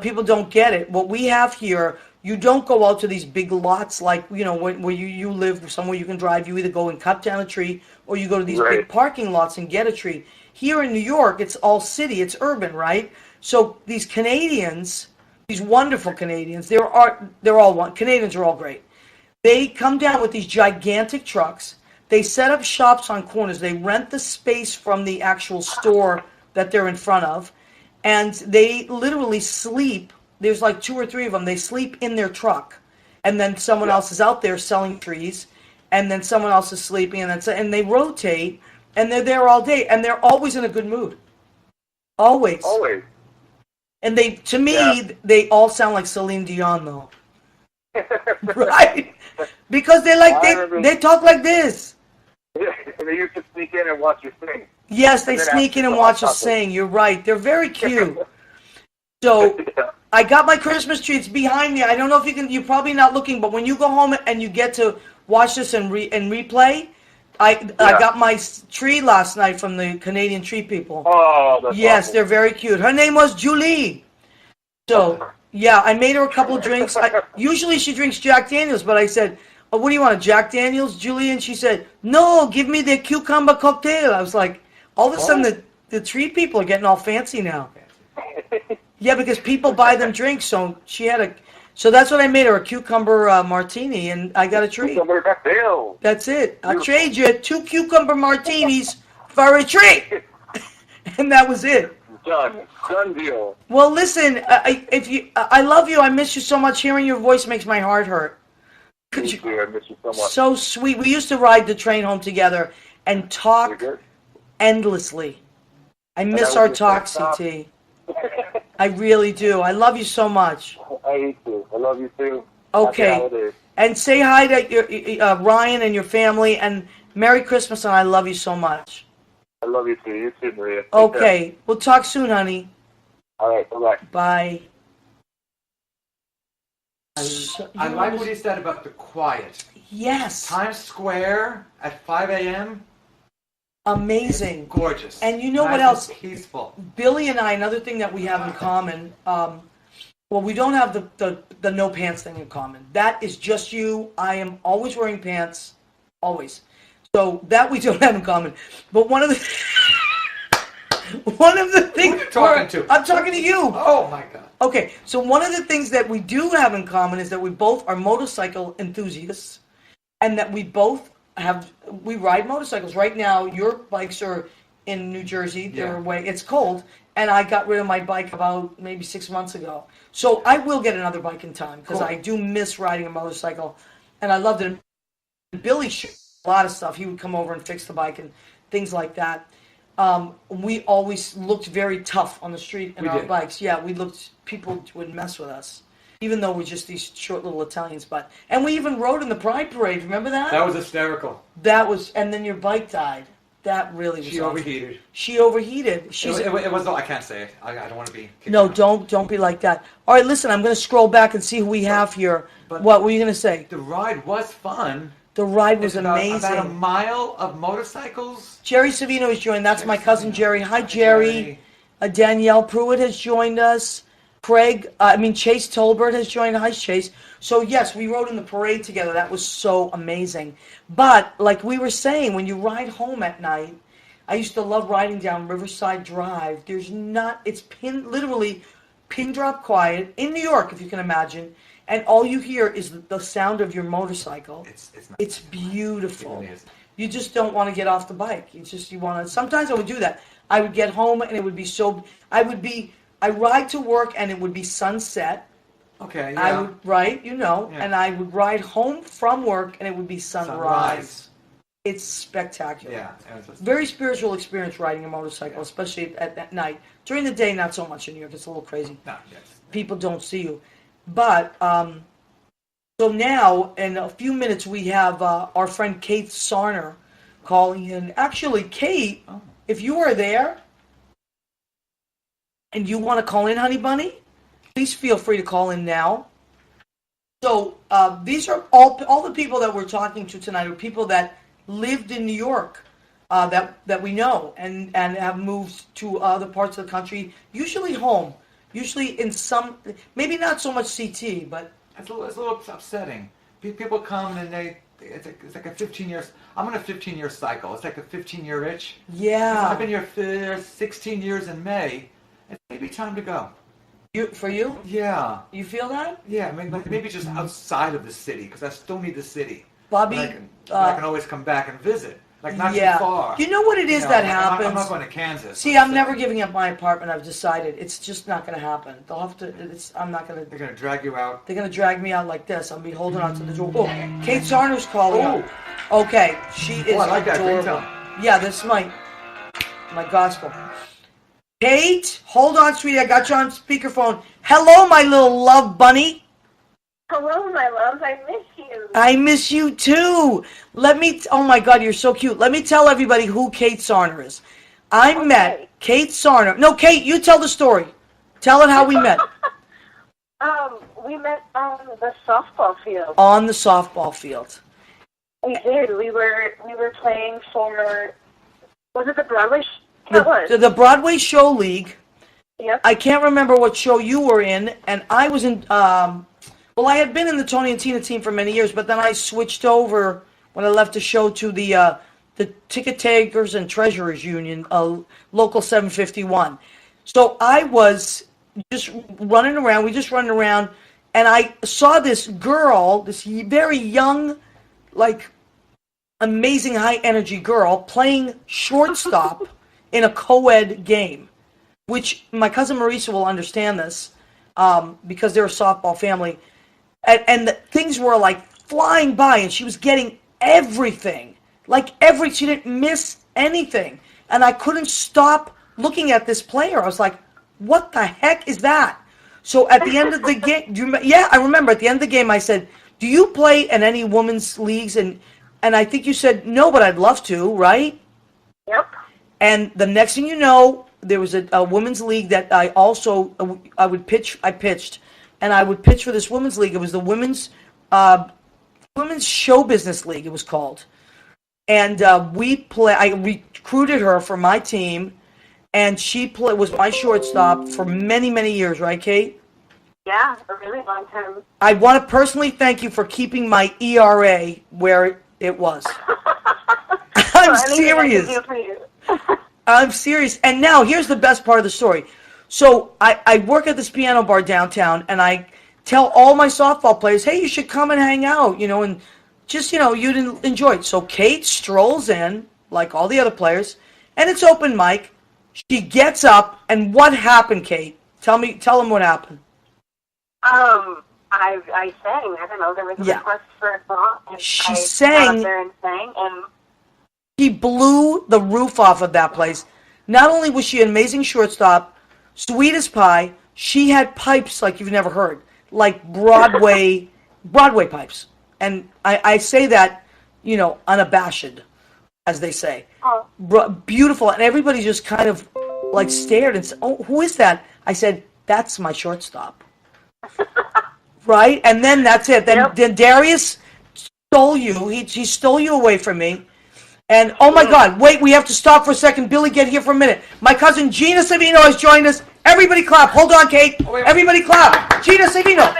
C: people don't get it. What we have here, you don't go out to these big lots like, where you live somewhere you can drive. You either go and cut down a tree or you go to these big
F: Right.
C: parking lots and get a tree. Here in New York, it's all city, it's urban, right? So these Canadians, these wonderful Canadians, Canadians are all great. They come down with these gigantic trucks. They set up shops on corners. They rent the space from the actual store that they're in front of. And they literally sleep. There's like 2 or 3 of them. They sleep in their truck. And then someone else is out there selling trees. And then someone else is sleeping. And they rotate. And they're there all day. And they're always in a good mood. Always.
F: Always.
C: And to me,
F: Yeah.
C: they all sound like Celine Dion, though. Right? Because they talk like this.
F: And they used to sneak in and watch you sing.
C: Yes, they
F: And then
C: sneak
F: after
C: in and
F: the
C: watch
F: hot
C: us
F: chocolate.
C: sing. You're right. They're very cute. So
F: Yeah.
C: I got my Christmas tree. It's behind me. I don't know if you're probably not looking, but when you go home and you get to watch this and replay, I got my tree last night from the Canadian tree people.
F: Oh, that's
C: Yes,
F: awesome.
C: they're very cute. Her name was Julie. So, yeah, I made her a couple of drinks. Usually she drinks Jack Daniels, but I said, "Oh, what do you want, a Jack Daniels, Julie?" And she said, "No, give me the cucumber cocktail." I was like, all of a sudden the tree people are getting all fancy now. Yeah, because people buy them drinks, so so that's what I made her, a cucumber martini, and I got a tree.
F: Cucumber cocktail.
C: That's it. I'll
F: Beautiful.
C: trade you 2 cucumber martinis for a tree. And that was it.
F: Done deal.
C: Well, listen, I love you. I miss you so much. Hearing your voice makes my heart hurt.
F: Me too. I miss you so much.
C: So sweet. We used to ride the train home together and
F: We
C: talk
F: good?
C: endlessly. I miss
F: that
C: our
F: was
C: talk,
F: just stop.
C: CT. I really do. I love you so much.
F: I hate you. I love you too.
C: Okay.
F: Happy holidays.
C: And say hi to your, Ryan and your family, and Merry Christmas, and I love you so much.
F: I love you too. You too, Maria. Take
C: Okay. We'll talk soon, honey.
F: care. All right. Bye-bye.
C: Bye.
D: I like what he said about the quiet.
C: Yes.
D: Times Square at 5 a.m.
C: Amazing.
D: Gorgeous.
C: And you know
D: Nice
C: what
D: and
C: else?
D: Peaceful.
C: Billy and I, another thing that we have in common, well, we don't have the no pants thing in common. That is just you. I am always wearing pants. Always. So that we don't have in common. But one of the things...
D: Who are you talking to?
C: I'm talking to you.
D: Oh my God.
C: Okay, so one of the things that we do have in common is that we both are motorcycle enthusiasts, and that we both we ride motorcycles. Right now, your bikes are in New Jersey. They're
D: Yeah.
C: away. It's cold, and I got rid of my bike about maybe 6 months ago. So I will get another bike in time, because
D: Cool.
C: I do miss riding a motorcycle, and I loved it. Billy showed a lot of stuff. He would come over and fix the bike and things like that. We always looked very tough on the street in
D: We
C: our
D: did.
C: bikes. Yeah, people would mess with us. even though we're just these short little Italians. And we even rode in the Pride Parade. Remember that?
D: That was hysterical.
C: And then your bike died. That really was.
D: She
C: awesome.
D: overheated.
C: She overheated.
D: It was. I can't say it. I don't want to be.
C: No, don't be like that. All right, listen. I'm going to scroll back and see who we have here. What were you going to say?
D: The ride was fun.
C: The ride was amazing.
D: About a mile of motorcycles.
C: Jerry Savino has joined. That's my cousin Jerry. Hi, Jerry. Danielle Pruitt has joined us. Chase Tolbert has joined. Hi, Chase. So, yes, we rode in the parade together. That was so amazing. But, like we were saying, when you ride home at night, I used to love riding down Riverside Drive. It's literally pin drop quiet in New York, if you can imagine. And all you hear is the sound of your motorcycle. It's beautiful.
D: It really is.
C: You just don't want to get off the bike. You want to. Sometimes I would do that. I would get home and it would be I ride to work and it would be sunset.
D: Okay, yeah.
C: I would, right, and I would ride home from work and it would be sunrise. It's spectacular.
D: Yeah.
C: Very spiritual experience riding a motorcycle, especially at night. During the day, not so much in New York. It's a little crazy.
D: No, yes.
C: People don't see you. But, so now, in a few minutes, we have our friend Kate Sarner calling in. Actually, Kate, if you are there and you want to call in, Honey Bunny, please feel free to call in now. So these are all the people that we're talking to tonight are people that lived in New York that we know and have moved to other parts of the country, usually home, usually in some, maybe not so much CT, but...
D: It's a little upsetting. People come and it's like a 15 years, I'm on a 15-year cycle. It's like a 15-year itch.
C: Yeah.
D: I've been here for 16 years in May. It's maybe time to go.
C: For you?
D: Yeah.
C: You feel that?
D: Yeah, maybe just outside of the city, because I still need the city.
C: Bobby?
D: I can always come back and visit. Like, not too far.
C: You know what it is that happens?
D: I'm not going to Kansas.
C: See, I'm never giving up my apartment. I've decided. It's just not going to happen. They'll have to, I'm not going to.
D: They're going to drag you out.
C: They're going to drag me out like this. I'll be holding on to the door. Oh, Kate Sarner's calling. Oh. Okay, she is
D: I like
C: adorable.
D: that ringtone.
C: Yeah, this is my gospel. Kate, hold on, sweetie. I got you on speakerphone. Hello, my little love bunny.
G: Hello, my love. I miss you.
C: I miss you too. Oh my God, you're so cute. Let me tell everybody who Kate Sarner is. I met Kate Sarner. No, Kate, you tell the story. Tell it how we met.
G: We met on the softball field.
C: On the softball field.
G: We did. We were playing for, was it the Broadway?
C: The Broadway Show League.
G: Yep.
C: I can't remember what show you were in, and I was in, I had been in the Tony and Tina team for many years, but then I switched over when I left the show to the Ticket Takers and Treasurers Union, Local 751. So I was just running around, and I saw this girl, this very young, like, amazing high-energy girl playing shortstop in a co-ed game, which my cousin Marisa will understand this because they're a softball family. And things were like flying by, and she was getting everything. She didn't miss anything. And I couldn't stop looking at this player. I was like, what the heck is that? So at the end of the game, I remember at the end of the game, I said, do you play in any women's leagues? And I think you said, no, but I'd love to, right?
G: Yep.
C: And the next thing you know, there was a women's league that I pitched. And I would pitch for this women's league. It was the women's show business league. It was called, and I recruited her for my team, and she was my shortstop for many, many years. Right, Kate?
G: Yeah, a really long time.
C: I want to personally thank you for keeping my ERA where it was. I'm serious. I'm serious. And now here's the best part of the story. So I work at this piano bar downtown, and I tell all my softball players, hey, you should come and hang out, and just, you'd enjoy it. So Kate strolls in, like all the other players, and it's open mic. She gets up, and what happened, Kate? Tell them what happened.
G: I sang. I don't know. There was a request for a song. And
C: she
G: I
C: sang.
G: got up there and sang, and
C: she blew the roof off of that place. Not only was she an amazing shortstop, sweet as pie, she had pipes like you've never heard. like Broadway pipes. And I say that, unabashed, as they say.
G: Oh.
C: Beautiful. And everybody just kind of like stared and said, oh, who is that? I said, that's my shortstop. Right? And then that's it. Then Darius stole you. He stole you away from me. And, oh my God, wait, we have to stop for a second. Billy, get here for a minute. My cousin Gina Savino has joined us. Everybody clap. Hold on, Kate. Everybody clap. Gina Savino.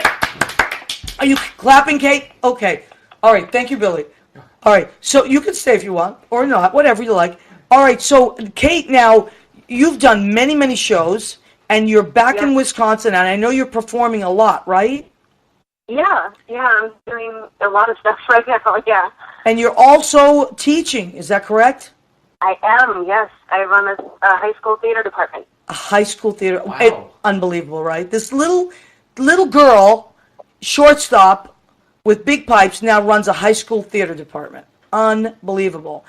C: Are you clapping, Kate? Okay. All right. Thank you, Billy. All right. So you can stay if you want or not, whatever you like. All right. So, Kate, now, you've done many, many shows, and you're back in Wisconsin, and I know you're performing a lot, right?
G: Yeah, I'm doing a lot of stuff right now, yeah.
C: And you're also teaching, is that correct?
G: I am, yes. I run a high school theater department.
C: A high school theater.
D: Wow.
C: Unbelievable, right? This little girl, shortstop, with big pipes, now runs a high school theater department. Unbelievable.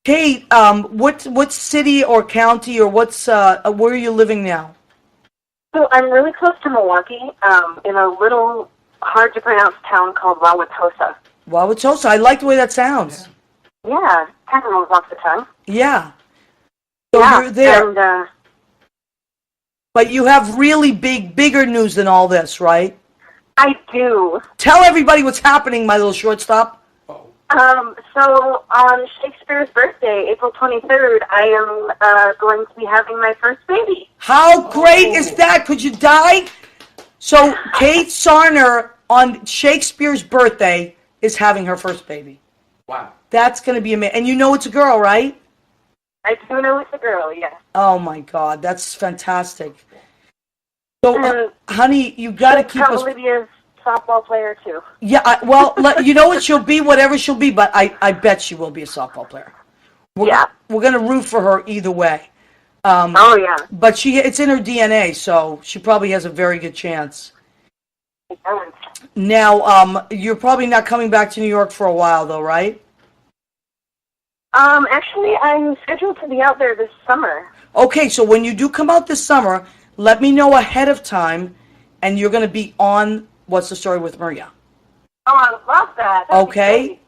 C: Kate, what city or county or where are you living now?
G: So I'm really close to Milwaukee, in a little hard-to-pronounce town called Wauwatosa.
C: Wauwatosa. I like the way that sounds.
G: Yeah, kind of rolls off the tongue.
C: Yeah. So you're there.
G: And,
C: but you have really bigger news than all this, right?
G: I do.
C: Tell everybody what's happening, my little shortstop.
G: So on Shakespeare's birthday, April 23rd, I am going to be having my first baby.
C: How great is that? Could you die? So Kate Sarner on Shakespeare's birthday is having her first baby.
D: Wow.
C: That's going to be amazing. And you know it's a girl, right?
G: I do know it's a girl, yes.
C: Oh, my God. That's fantastic. So, honey, you got to keep us...
G: Probably be a softball player, too.
C: Yeah, you know what? She'll be whatever she'll be, but I bet she will be a softball player. We're going to root for her either way.
G: Yeah.
C: But it's in her DNA, so she probably has a very good chance.
G: It does.
C: Now, you're probably not coming back to New York for a while, though, right?
G: Actually, I'm scheduled to be out there this summer.
C: Okay, so when you do come out this summer, let me know ahead of time, and you're going to be on What's the Story with Maria.
G: Oh, I would love that. That'd be great.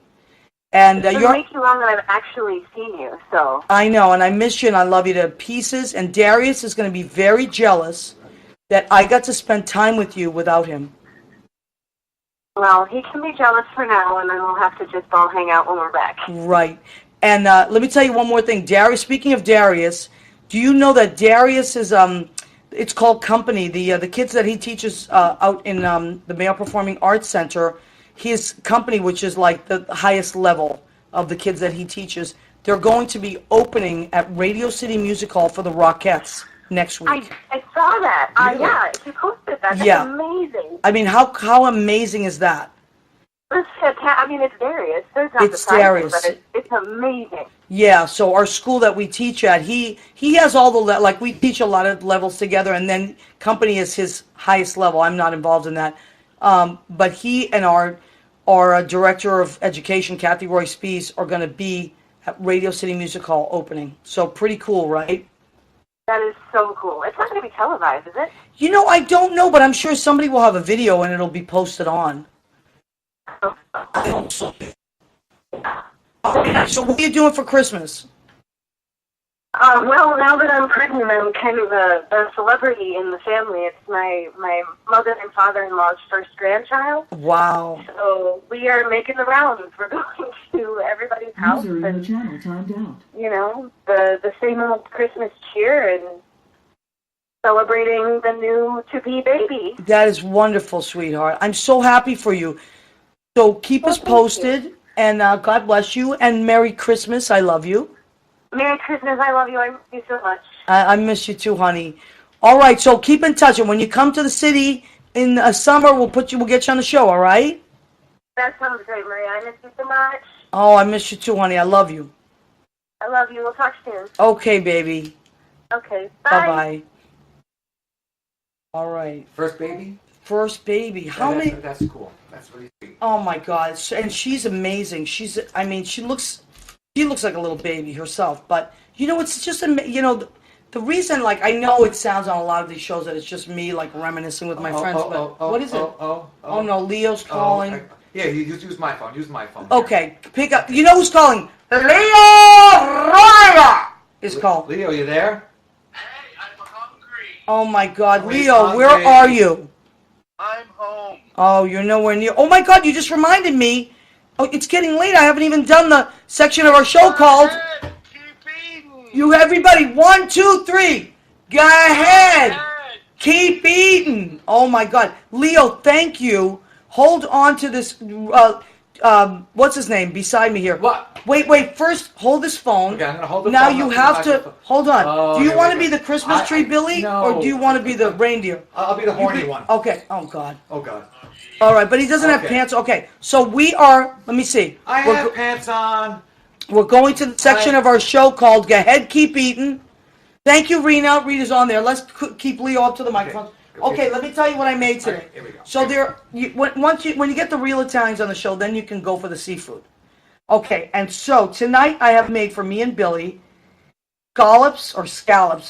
C: And
G: it's been way too long that I've actually seen you, so.
C: I know, and I miss you, and I love you to pieces. And Darius is going to be very jealous that I got to spend time with you without him.
G: Well, he can be jealous for now, and then we'll have to just all hang out when we're back.
C: Right. And let me tell you one more thing. Darius, speaking of Darius, do you know that Darius is, it's called Company, the kids that he teaches out in the Male Performing Arts Center, his company, which is like the highest level of the kids that he teaches, they're going to be opening at Radio City Music Hall for the Rockettes next week.
G: I saw that. Yeah, you posted that. That's amazing.
C: I mean, how amazing is that?
G: It's fantastic. I mean, it's Darius. There's not
C: It's Darius.
G: But it's amazing.
C: Yeah, so our school that we teach at, he has all the, like, we teach a lot of levels together, and then Company is his highest level. I'm not involved in that. But he and our Director of Education, Kathy Roy Spees, are going to be at Radio City Music Hall opening. So pretty cool, right?
G: That is so cool. It's not going to be televised, is it?
C: You know, I don't know, but I'm sure somebody will have a video and it'll be posted on. I hope so. Okay, so what are you doing for Christmas?
G: Well, now that I'm pregnant, I'm kind of a celebrity in the family. It's my mother and father-in-law's first grandchild.
C: Wow.
G: So we are making the rounds. We're going to everybody's house.
H: User in
G: and,
H: the channel timed out.
G: You know, the same old Christmas cheer and celebrating the new to-be baby.
C: That is wonderful, sweetheart. I'm so happy for you. So keep us posted, and God bless you, and Merry Christmas. I love you.
G: Merry Christmas. I love you. I miss you so much.
C: I miss you too, honey. All right, so keep in touch, and when you come to the city in summer, we'll get you on the show. All right?
G: That sounds great, Maria. I miss you so much.
C: Oh, I miss you too, honey. I love you.
G: I love you. We'll talk soon.
C: Okay, baby.
G: Okay. Bye.
C: Bye-bye. All right.
D: First baby?
C: First baby. How many?
D: That's cool. That's really sweet.
C: Oh my God! And she's amazing. I mean, she looks like a little baby herself. But you know, it's just The reason, like, I know it sounds on a lot of these shows that it's just me, like, reminiscing with my friends, but what is it? Oh, no, Leo's calling.
D: Yeah, use my phone. Use my phone.
C: Okay, pick up. You know who's calling? Leo Raya is calling.
D: Leo, you there?
H: Hey, I'm hungry.
C: Oh my God,
D: He's
C: Leo,
D: hungry.
C: where are you?
H: I'm home.
C: Oh, you're nowhere near. Oh my God, you just reminded me. Oh, it's getting late. I haven't even done the section of our show called.
H: Keep eating.
C: You, everybody, 1, 2, 3. Go ahead. Keep eating. Oh my God, Leo, thank you. Hold on to this. What's his name beside me here?
D: What?
C: Wait. First, hold this phone.
D: Okay, I'm gonna hold the
C: now
D: phone.
C: you
D: I'm
C: have
D: gonna
C: to hold on.
D: Oh,
C: do you
D: here
C: want to
D: we
C: be
D: go.
C: the Christmas tree, Billy,
D: no.
C: or do you want to be the reindeer?
D: I'll be the horny one.
C: Okay. Oh God.
D: Oh God.
C: All right, but he doesn't have
D: Okay.
C: pants. Okay, so we are. Let me see.
D: I
C: We're
D: have
C: go-
D: pants on.
C: We're going to the section of our show called "Go Ahead, Keep Eating." Thank you, Rena. Rena's on there. Let's keep Leo up to the microphone. Okay, let me tell you what I made today.
D: Here we go.
C: So when you get the real Italians on the show, then you can go for the seafood. Okay, and so tonight I have made for me and Billy scallops,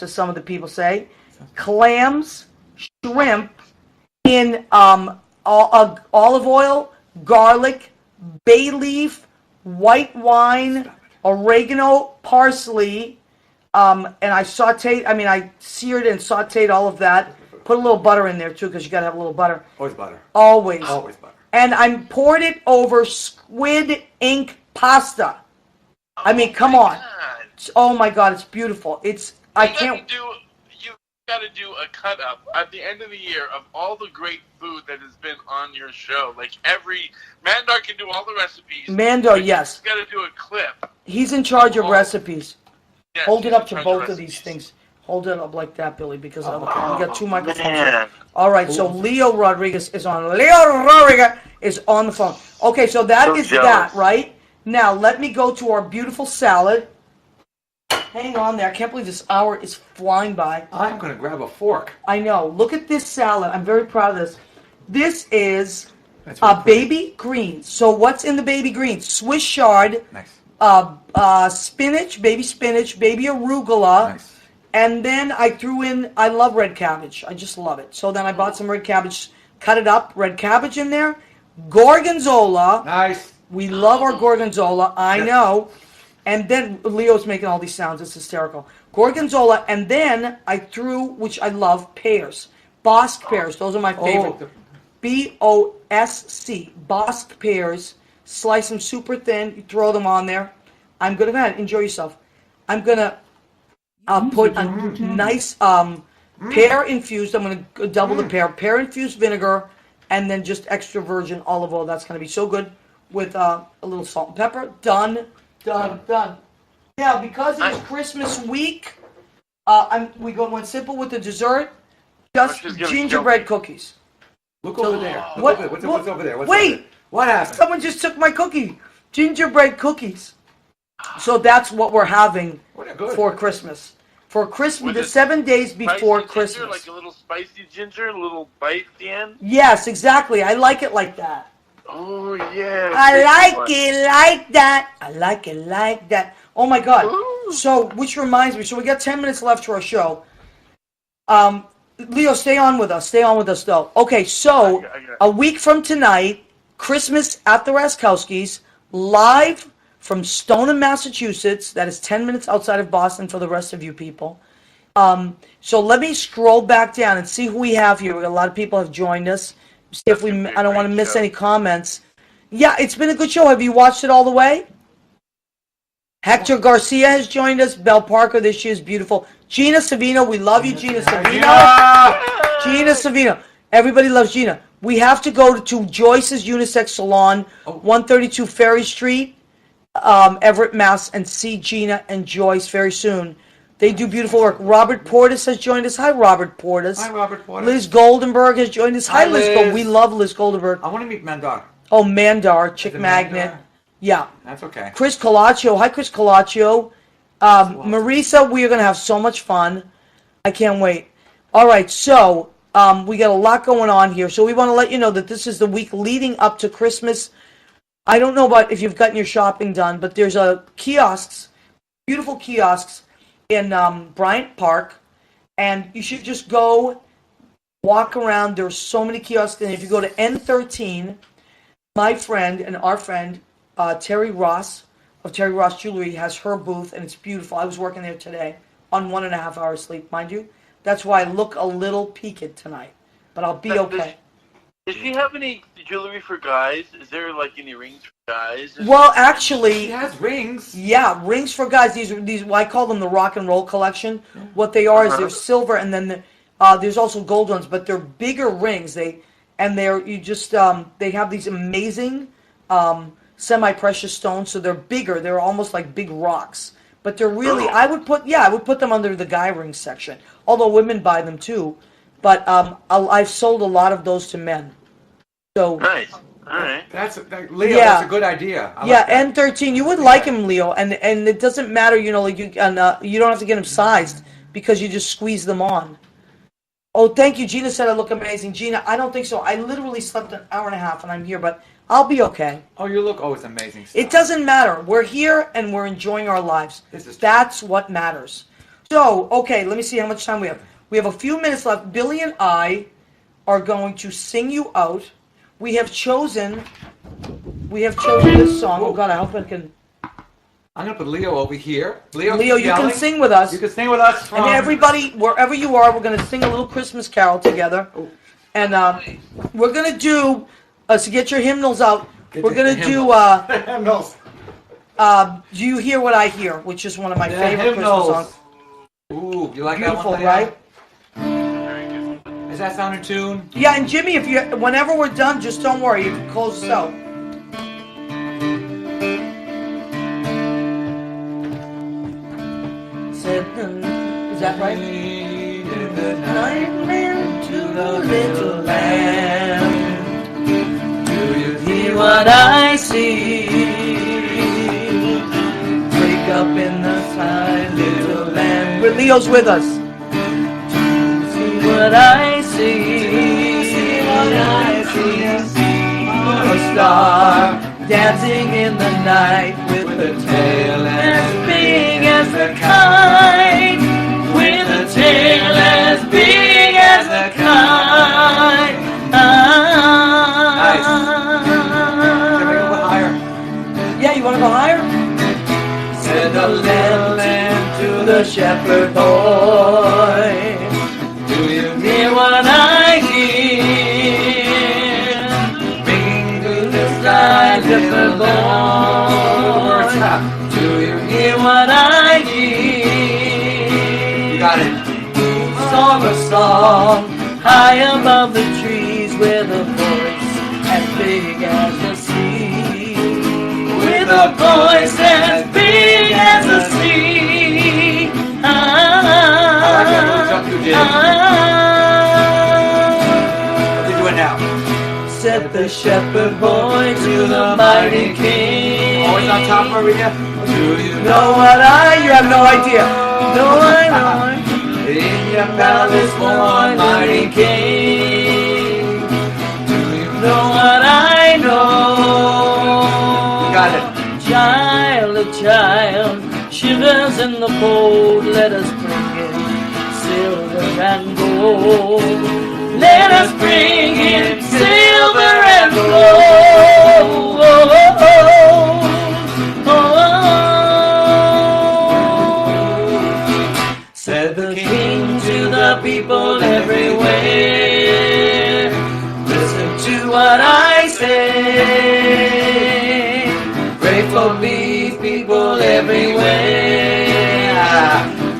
C: as some of the people say, clams, shrimp in olive oil, garlic, bay leaf, white wine, oregano, parsley, and I seared and sauteed all of that. Put a little butter in there too, because you gotta have a little butter.
D: Always butter.
C: Always.
D: Always butter.
C: And I poured it over squid ink pasta. I mean, come on.
H: God.
C: Oh my God, it's beautiful. I
H: You
C: can't.
H: got to do a cut up at the end of the year of all the great food that has been on your show. Like Mandar can do all the recipes.
C: Mandar, yes.
H: You got to do a clip.
C: He's in charge of recipes.
H: Yes,
C: Hold it
H: he's
C: up
H: in
C: to
H: charge
C: both of
H: recipes.
C: these things. Hold it up like that, Billy, because we got two microphones.
H: Man.
C: All right, so Leo Rodriguez is on. Leo Rodriguez is on the phone. Okay, so that
H: So
C: is
H: jealous.
C: that, right? Now, let me go to our beautiful salad. Hang on there. I can't believe this hour is flying by.
D: I'm gonna grab a fork.
C: I know. Look at this salad. I'm very proud of this. This is
D: That's really pretty.
C: baby greens. So what's in the baby greens? Swiss chard,
D: Nice.
C: spinach, baby arugula.
D: Nice.
C: And then I threw in, I love red cabbage. I just love it. So then I bought some red cabbage, cut it up, red cabbage in there, gorgonzola.
D: Nice.
C: We love our gorgonzola, I
D: Yes.
C: know. And then Leo's making all these sounds. It's hysterical. Gorgonzola, and then I threw, which I love, pears. Bosc pears. Those are my favorite.
D: Oh,
C: B-O-S-C. Bosc pears. Slice them super thin. You throw them on there. I'm going to go ahead. Enjoy yourself. I'm going to put a nice pear infused. I'm going to double the pear infused vinegar, and then just extra virgin olive oil. That's going to be so good with a little salt and pepper. Done. Now, because it is Christmas week, we went simple with the dessert. Just
H: She's gonna
C: gingerbread cookies.
D: Look over there.
C: What-
D: What's
C: what-
D: over there? What's
C: wait.
D: over there? What happened?
C: Someone just took my cookie. Gingerbread cookies. So that's what we're having
D: Good.
C: for Christmas. For Christmas,
H: With
C: the
H: it
C: 7 days
H: Spicy
C: before
H: ginger,
C: Christmas.
H: like a little spicy ginger, a little bite at the end.
C: Yes, exactly. I like it like that.
H: Oh yeah.
C: I like it like that. I like it like that. Oh my God.
H: Ooh.
C: So, which reminds me, so we got 10 minutes left to our show. Leo, stay on with us. Stay on with us, though. Okay, so
H: I got it.
C: a week from tonight, Christmas at the Raskowskis, live from Stoneham, Massachusetts. That is 10 minutes outside of Boston for the rest of you people. So let me scroll back down and see who we have here. We got a lot of people have joined us. See if we. I don't want to miss any comments. Yeah, it's been a good show. Have you watched it all the way? Hector Garcia has joined us. Belle Parker, this year is beautiful. Gina Savino, we love you, Gina Savino. Gina Savino. Everybody loves Gina. We have to go to Joyce's Unisex Salon, 132 Ferry Street, Everett, Mass, and see Gina and Joyce very soon. They do beautiful work. Robert Portis has joined us. Hi, Robert Portis.
D: Hi, Robert Portis.
C: Liz Goldenberg has joined us. Hi,
D: Hi,
C: Liz.
D: Liz.
C: We love Liz Goldenberg.
D: I want to meet Mandar.
C: Oh, Mandar, Chick
D: Is it
C: Magnet.
D: Mandar?
C: Yeah.
D: That's okay.
C: Chris Colaccio. Hi, Chris Colaccio. Marisa, we are going to have so much fun. I can't wait. All right, so we got a lot going on here. So we want to let you know that this is the week leading up to Christmas. I don't know about if you've gotten your shopping done, but there's kiosks, beautiful kiosks in Bryant Park, and you should just go walk around. There's so many kiosks, and if you go to N13, my friend and our friend Terry Ross of Terry Ross Jewelry has her booth, and it's beautiful. I was working there today on 1.5 hours sleep, mind you. That's why I look a little peaked tonight, but I'll be okay.
I: Does she have any jewelry for guys? Is there like any rings for guys?
C: Well, actually,
D: She has rings.
C: yeah, rings for guys. These well, I call them the rock and roll collection. What they are is they're silver, and then there's also gold ones, but they're bigger rings. They have these amazing semi-precious stones, so they're bigger. They're almost like big rocks, but they're really. I would put them under the guy ring section. Although women buy them too, but I've sold a lot of those to men. So
I: nice. All right.
D: Leo, that's a good idea. I like that.
C: N13. You would like him, Leo, and it doesn't matter, you know, like you don't have to get him sized because you just squeeze them on. Oh, thank you. Gina said I look amazing. Gina, I don't think so. I literally slept an hour and a half and I'm here, but I'll be okay.
D: Oh, you look always amazing. Stuff.
C: It doesn't matter. We're here and we're enjoying our lives. That's what matters. So, okay, let me see how much time we have. We have a few minutes left. Billy and I are going to sing you out. We have chosen this song. Oh God, I hope I can.
D: I'm gonna put Leo over here. Leo,
C: you can sing with us.
D: You can sing with us.
C: And everybody, wherever you are, we're gonna sing a little Christmas carol together. And we're gonna do. So get your hymnals out. We're gonna do.
D: Hymnals.
C: Do you hear what I hear? Which is one of my favorite Christmas songs.
D: Ooh, you like
C: Beautiful,
D: that one,
C: right?
D: Does that sound in tune?
C: Yeah, and Jimmy, whenever we're done, just don't worry. You can close us out. Is that right? The night lamb to the little lamb. Do you hear what I see? Wake up in the sky, little lamb. Leo's with us. What I see, what I see, a star dancing in the night with a tail as big as a kite, with a tail as big as a kite.
D: Nice. Can we go higher?
C: Yeah, you want to go higher? Said the little lamb to the shepherd boy. Do you hear what I hear? Ringing through the sky, shepherd boy. Do you hear what I hear?
D: You got it.
C: Song a song, high above the trees, with a voice as big as the sea. With a voice as big as the sea.
D: I like that little jump you did. What are you doing now?
C: Said the shepherd boy to the mighty king.
D: Always on top, Maria?
C: Do you know what you have no idea. No, I know. In your palace, born mighty king. Do you know what I know?
D: You got it.
C: Child, a child, shivers in the cold. Let us bring in silver and gold. Let us bring in silver and gold. Said the king to the people everywhere. Listen to what I say. Pray for me, people everywhere.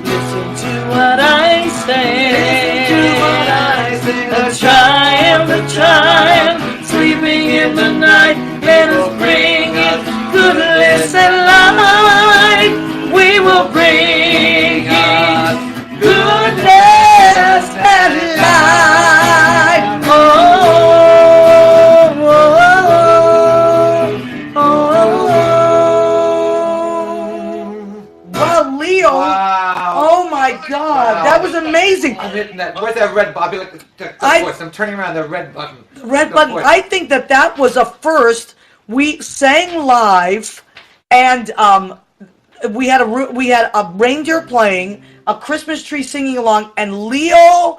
C: Listen to what I say. Listen to what I say. A child, sleeping in the night. Let us bring in goodness and light. We will bring in goodness and light. Well, Leo.
D: Wow.
C: Oh my God,
D: Wow.
C: that was amazing.
D: I'm hitting that. Where's that red button? The voice. I'm turning around the red button.
C: Red
D: The
C: button.
D: voice.
C: I think that was a first. We sang live, and We had a reindeer playing, a Christmas tree singing along, and Leo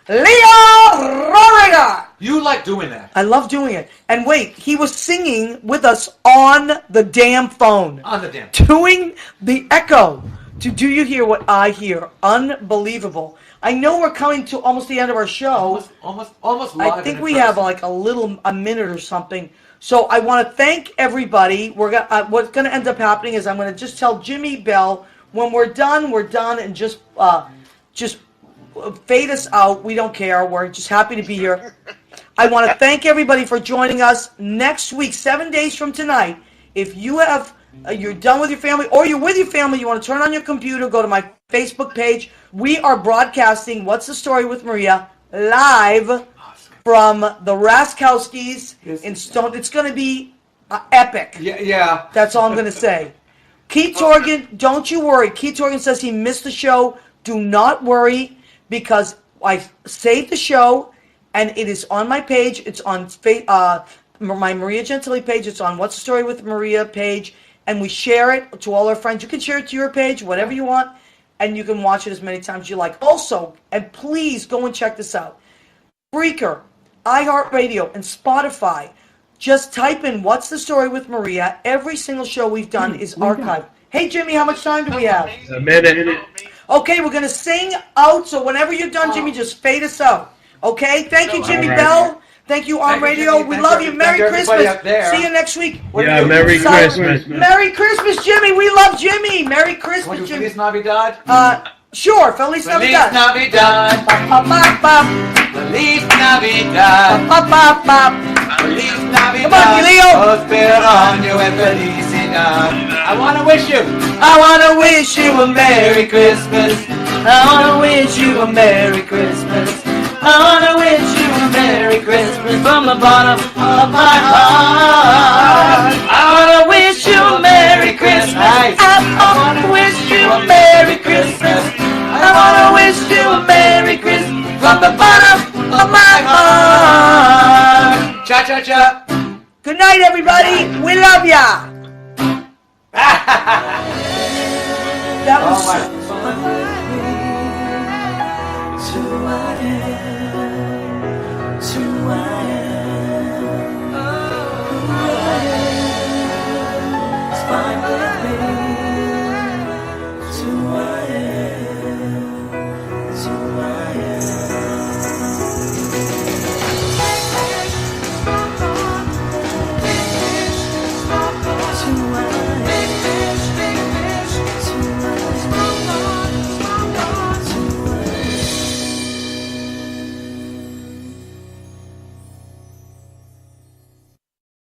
C: Rodriguez.
D: You like doing that.
C: I love doing it. And wait, he was singing with us on the damn phone.
D: On the damn.
C: Doing the echo. Do you hear what I hear? Unbelievable. I know we're coming to almost the end of our show.
D: Almost live.
C: I think we have like a minute or something. So I want to thank everybody. What's going to end up happening is I'm going to just tell Jimmy Bell when we're done, and just fade us out. We don't care. We're just happy to be here. I want to thank everybody for joining us. Next week, 7 days from tonight, if you have you're done with your family or you're with your family, you want to turn on your computer, go to my Facebook page. We are broadcasting What's the Story with Maria live from the Raskowskis in Stone. It's going to be epic.
D: Yeah.
C: That's all I'm going to say. Keith Torgan, don't you worry. Keith Torgan says he missed the show. Do not worry, because I saved the show, and it is on my page. It's on my Maria Gentili page. It's on What's the Story with Maria page, and we share it to all our friends. You can share it to your page, whatever you want, and you can watch it as many times as you like. Also, and please go and check this out, Breaker, iHeartRadio, and Spotify. Just type in What's the Story with Maria. Every single show we've done is archived. Hey, Jimmy, how much time do we have?
I: A minute.
C: Okay, we're going to sing out, so whenever you're done, Jimmy, just fade us out. Okay? Thank you, Jimmy Bell. Thank you, On Radio. We love you. Merry Christmas. See you next week.
I: Yeah, Merry Christmas.
C: Merry Christmas, Jimmy. We love Jimmy. Merry Christmas, Jimmy.
D: Feliz Navidad?
C: Sure. Feliz Navidad.
D: Feliz Navidad. Feliz Navidad. Feliz Navidad.
C: Come on, Leo.
D: Prospero año y felicidad. I want to wish you a Merry Christmas. I want to wish you a Merry Christmas. I want to wish you a Merry Christmas from the bottom of my heart. I want to wish you a Merry Christmas. I want to wish you a Merry Christmas. I want to wish you a Merry Christmas from the bottom of my heart. Cha-cha-cha.
C: Good night, everybody. We love ya. That was
B: To